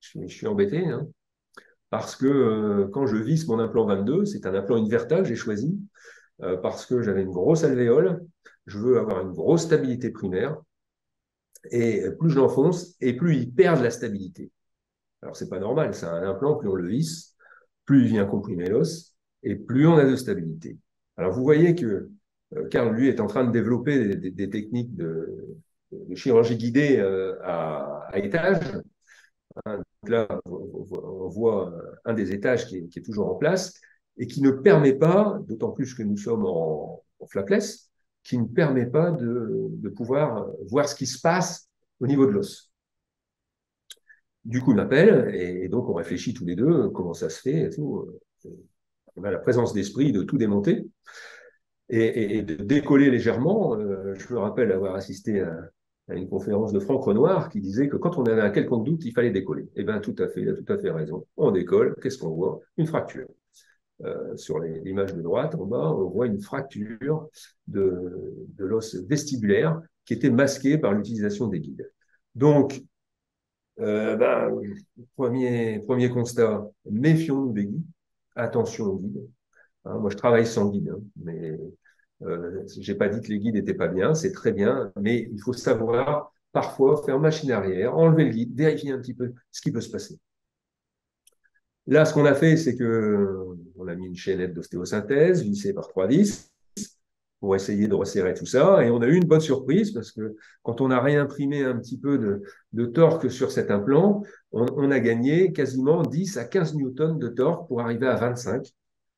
je suis embêté, hein, parce que quand je visse mon implant 22, c'est un implant Inverta que j'ai choisi, parce que j'avais une grosse alvéole, je veux avoir une grosse stabilité primaire, et plus je l'enfonce, et plus il perd de la stabilité. Alors, c'est pas normal, c'est un implant, plus on le visse, plus il vient comprimer l'os, et plus on a de stabilité. Alors, vous voyez que Karl, lui, est en train de développer des techniques de chirurgie guidée à étage. Hein, donc là, on voit un des étages qui est toujours en place et qui ne permet pas, d'autant plus que nous sommes en flapless, qui ne permet pas de pouvoir voir ce qui se passe au niveau de l'os. Du coup, il m'appelle et donc on réfléchit tous les deux comment ça se fait et tout. On a la présence d'esprit de tout démonter et de décoller légèrement. Je me rappelle avoir assisté à une conférence de Franck Renoir qui disait que quand on avait un quelconque doute, il fallait décoller. Eh bien, tout à fait, il a tout à fait raison. On décolle, qu'est-ce qu'on voit? Une fracture. Sur l'image de droite, en bas, on voit une fracture de l'os vestibulaire qui était masquée par l'utilisation des guides. Donc, premier constat, méfions-nous des guides, attention aux guides. Hein, moi, je travaille sans guide, hein, mais j'ai pas dit que les guides n'étaient pas bien, c'est très bien, mais il faut savoir parfois faire machine arrière, enlever le guide, vérifier un petit peu ce qui peut se passer. Là, ce qu'on a fait, c'est que on a mis une chaînette d'ostéosynthèse vissée par 3 vis pour essayer de resserrer tout ça. Et on a eu une bonne surprise parce que quand on a réimprimé un petit peu de torque sur cet implant, on a gagné quasiment 10 à 15 newtons de torque pour arriver à 25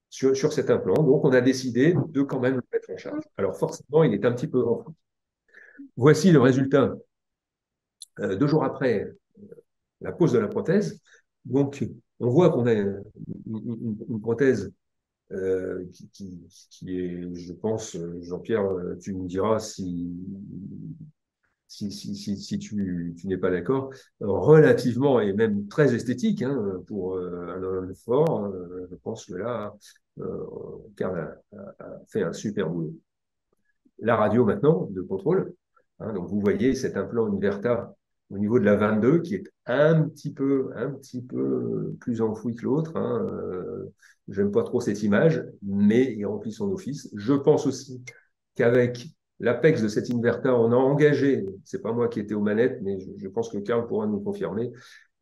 sur cet implant. Donc, on a décidé de quand même le mettre en charge. Alors, forcément, il est un petit peu enfoui. Voici le résultat 2 jours après la pose de la prothèse. Donc, on voit qu'on a une prothèse qui est, je pense, Jean-Pierre, tu me diras si tu n'es pas d'accord, relativement et même très esthétique hein, pour un homme fort. Je pense que là, Karl a fait un super boulot. La radio maintenant de contrôle. Hein, donc vous voyez cet implant Inverta au niveau de la 22 qui est un petit peu plus enfoui que l'autre. Hein, j'aime pas trop cette image, mais il remplit son office. Je pense aussi qu'avec l'apex de cet Inverta, on a engagé, c'est pas moi qui étais aux manettes, mais je pense que Karl pourra nous confirmer,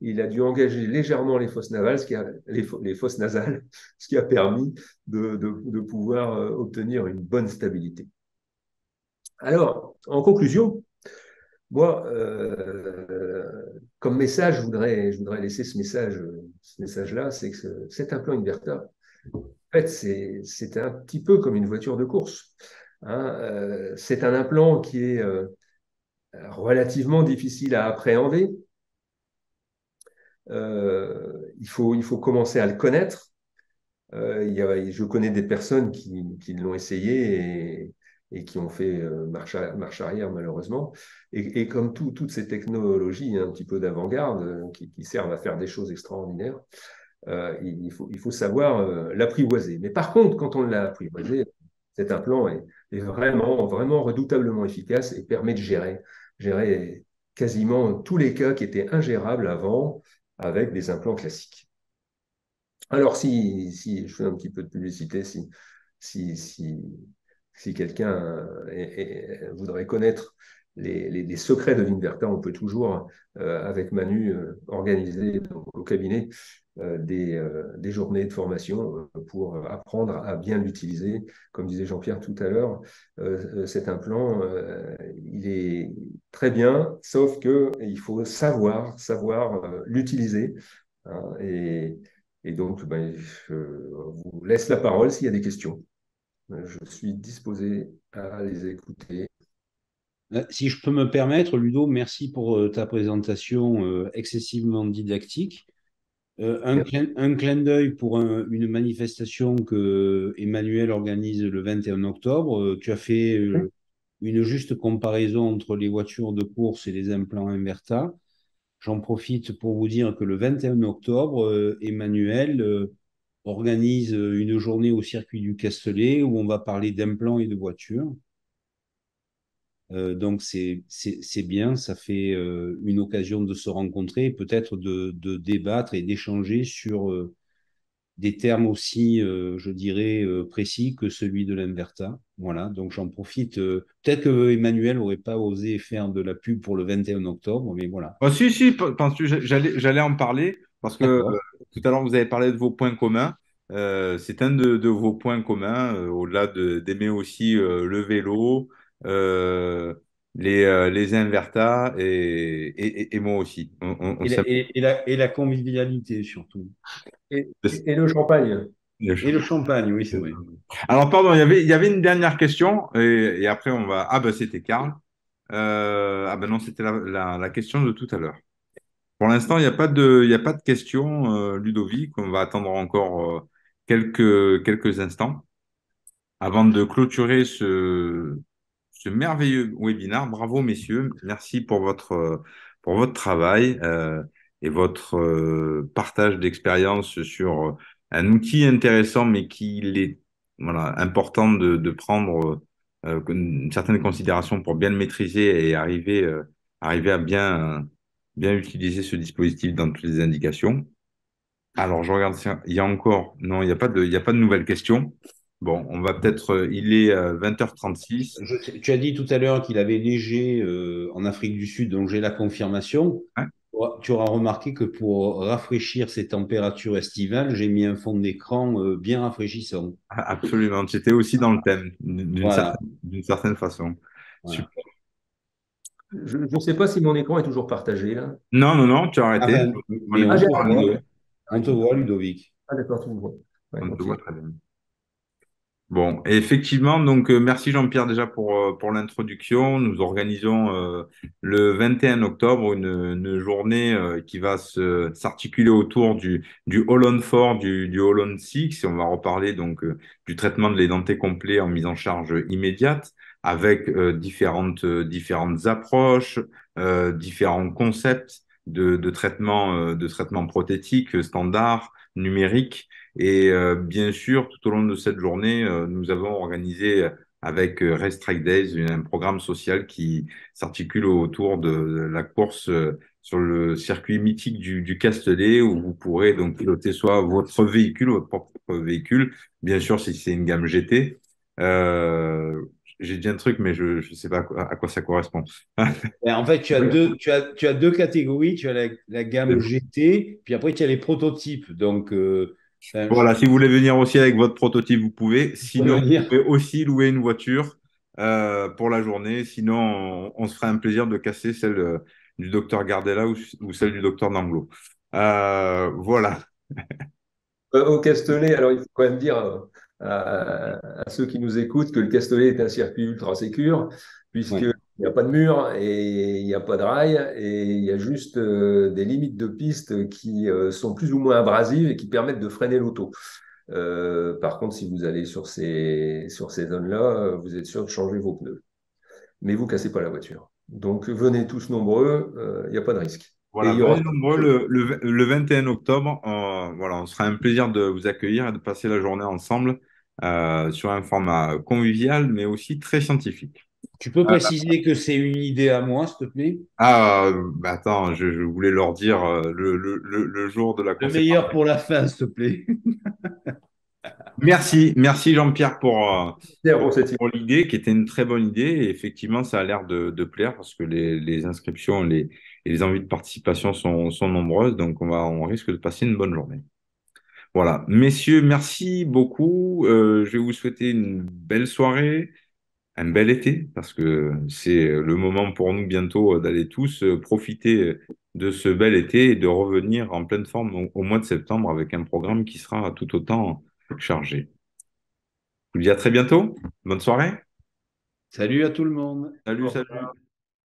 il a dû engager légèrement les fosses nasales, les fosses nasales, ce qui a permis de pouvoir obtenir une bonne stabilité. Alors, en conclusion, moi, comme message, je voudrais laisser ce message-là, c'est que cet implant Inverta, en fait, c'est un petit peu comme une voiture de course. Hein, c'est un implant qui est relativement difficile à appréhender. Il faut commencer à le connaître. Je connais des personnes qui l'ont essayé et qui ont fait marche arrière malheureusement. Et comme toutes ces technologies un petit peu d'avant-garde qui servent à faire des choses extraordinaires, il faut savoir l'apprivoiser. Mais par contre, quand on l'a apprivoisé, cet implant est vraiment, vraiment redoutablement efficace et permet de gérer quasiment tous les cas qui étaient ingérables avant avec des implants classiques. Alors, si je fais un petit peu de publicité, si quelqu'un voudrait connaître les secrets de l'Inverta, on peut toujours, avec Manu, organiser donc, au cabinet des journées de formation pour apprendre à bien l'utiliser. Comme disait Jean-Pierre tout à l'heure, cet implant, il est très bien, sauf qu'il faut savoir l'utiliser. Hein, et donc, ben, je vous laisse la parole s'il y a des questions. Je suis disposé à les écouter. Si je peux me permettre, Ludo, merci pour ta présentation excessivement didactique. Un clin d'œil pour une manifestation que Emmanuel organise le 21 octobre. Tu as fait une juste comparaison entre les voitures de course et les implants Inverta. J'en profite pour vous dire que le 21 octobre, Emmanuel organise une journée au circuit du Castellet où on va parler d'implants et de voitures. Donc c'est bien, ça fait une occasion de se rencontrer, peut-être de débattre et d'échanger sur des termes aussi, je dirais, précis que celui de l'Inverta. Voilà, donc j'en profite. Peut-être que Emmanuel n'aurait pas osé faire de la pub pour le 21 octobre, mais voilà. Oh, si, penses-tu, j'allais en parler parce que D'accord. tout à l'heure, vous avez parlé de vos points communs. C'est un de vos points communs, au-delà d'aimer aussi le vélo, euh, les invertas et moi aussi. Et la convivialité surtout. Et le champagne. Et le champagne, oui, c'est vrai. Alors, pardon, il y avait une dernière question et après on va. Ah, ben c'était Karl. Ah, ben non, c'était la question de tout à l'heure. Pour l'instant, il y a pas de questions, Ludovic. On va attendre encore quelques instants avant de clôturer ce merveilleux webinaire. Bravo, messieurs. Merci pour votre travail et votre partage d'expérience sur un outil intéressant, mais qu'il est voilà, important de prendre une certaine considération pour bien le maîtriser et arriver à bien utiliser ce dispositif dans toutes les indications. Alors, je regarde, il y a encore, non, il y a pas de nouvelles questions. Bon, on va peut-être, il est 20h36. Tu as dit tout à l'heure qu'il avait neigé en Afrique du Sud, donc j'ai la confirmation. Hein. Tu auras remarqué que pour rafraîchir ces températures estivales, j'ai mis un fond d'écran bien rafraîchissant. Absolument, c'était aussi dans le thème, Voilà. d'une certaine façon. Voilà. Super. Je ne sais pas si mon écran est toujours partagé là. Non, non, non, tu as arrêté. Enfin, On mais est on J'ai te toujours à arrêté. voit, l'écoute. Ah, on te voit, Ludovic. d'accord, tout le monde. Ouais, On te ok. voit très bien. Bon, et effectivement, donc merci Jean-Pierre déjà pour l'introduction. Nous organisons le 21 octobre une journée qui va s'articuler autour du All-on 4, du All-on 6, et on va reparler donc du traitement de l'édenté complet en mise en charge immédiate, avec différentes approches, différents concepts de traitement prothétique standard, numérique. Et bien sûr, tout au long de cette journée, nous avons organisé avec Race Track Days un programme social qui s'articule autour de la course sur le circuit mythique du Castellet, où vous pourrez donc piloter soit votre propre véhicule, bien sûr si c'est une gamme GT. Euh, j'ai dit un truc, mais je ne sais pas à quoi ça correspond. Et en fait, tu as deux catégories. Tu as la gamme GT, puis après, tu as les prototypes. Donc, enfin, Voilà, si vous voulez venir aussi avec votre prototype, vous pouvez. je peux Sinon, vous venir. pouvez aussi louer une voiture pour la journée. Sinon, on se ferait un plaisir de casser celle du docteur Gardella ou celle du docteur Nanglo. Voilà. Au Castellet, alors il faut quand même dire à ceux qui nous écoutent que le Castellet est un circuit ultra sécure, Ouais. puisqu'il n'y a pas de mur et il n'y a pas de rail, et il y a juste des limites de piste qui sont plus ou moins abrasives et qui permettent de freiner l'auto. Par contre, si vous allez sur ces zones-là, vous êtes sûr de changer vos pneus. Mais vous ne cassez pas la voiture. Donc venez tous nombreux, il n'y a pas de risque. Et Voilà, il y aura venez nombreux le 21 octobre. Voilà, on sera un plaisir de vous accueillir et de passer la journée ensemble sur un format convivial, mais aussi très scientifique. Tu peux préciser que c'est une idée à moi, s'il te plaît? Bah attends, je voulais leur dire le jour de la Le conférence. meilleur pour la fin, s'il te plaît. Merci Jean-Pierre Merci pour cette pour l'idée, qui était une très bonne idée. Et effectivement, ça a l'air de plaire parce que les inscriptions et les envies de participation sont nombreuses. Donc, on risque de passer une bonne journée. Voilà. Messieurs, merci beaucoup. Je vais vous souhaiter une belle soirée, un bel été, parce que c'est le moment pour nous bientôt d'aller tous profiter de ce bel été et de revenir en pleine forme au mois de septembre avec un programme qui sera tout autant chargé. Je vous dis à très bientôt. Bonne soirée. Salut à tout le monde. Salut, salut.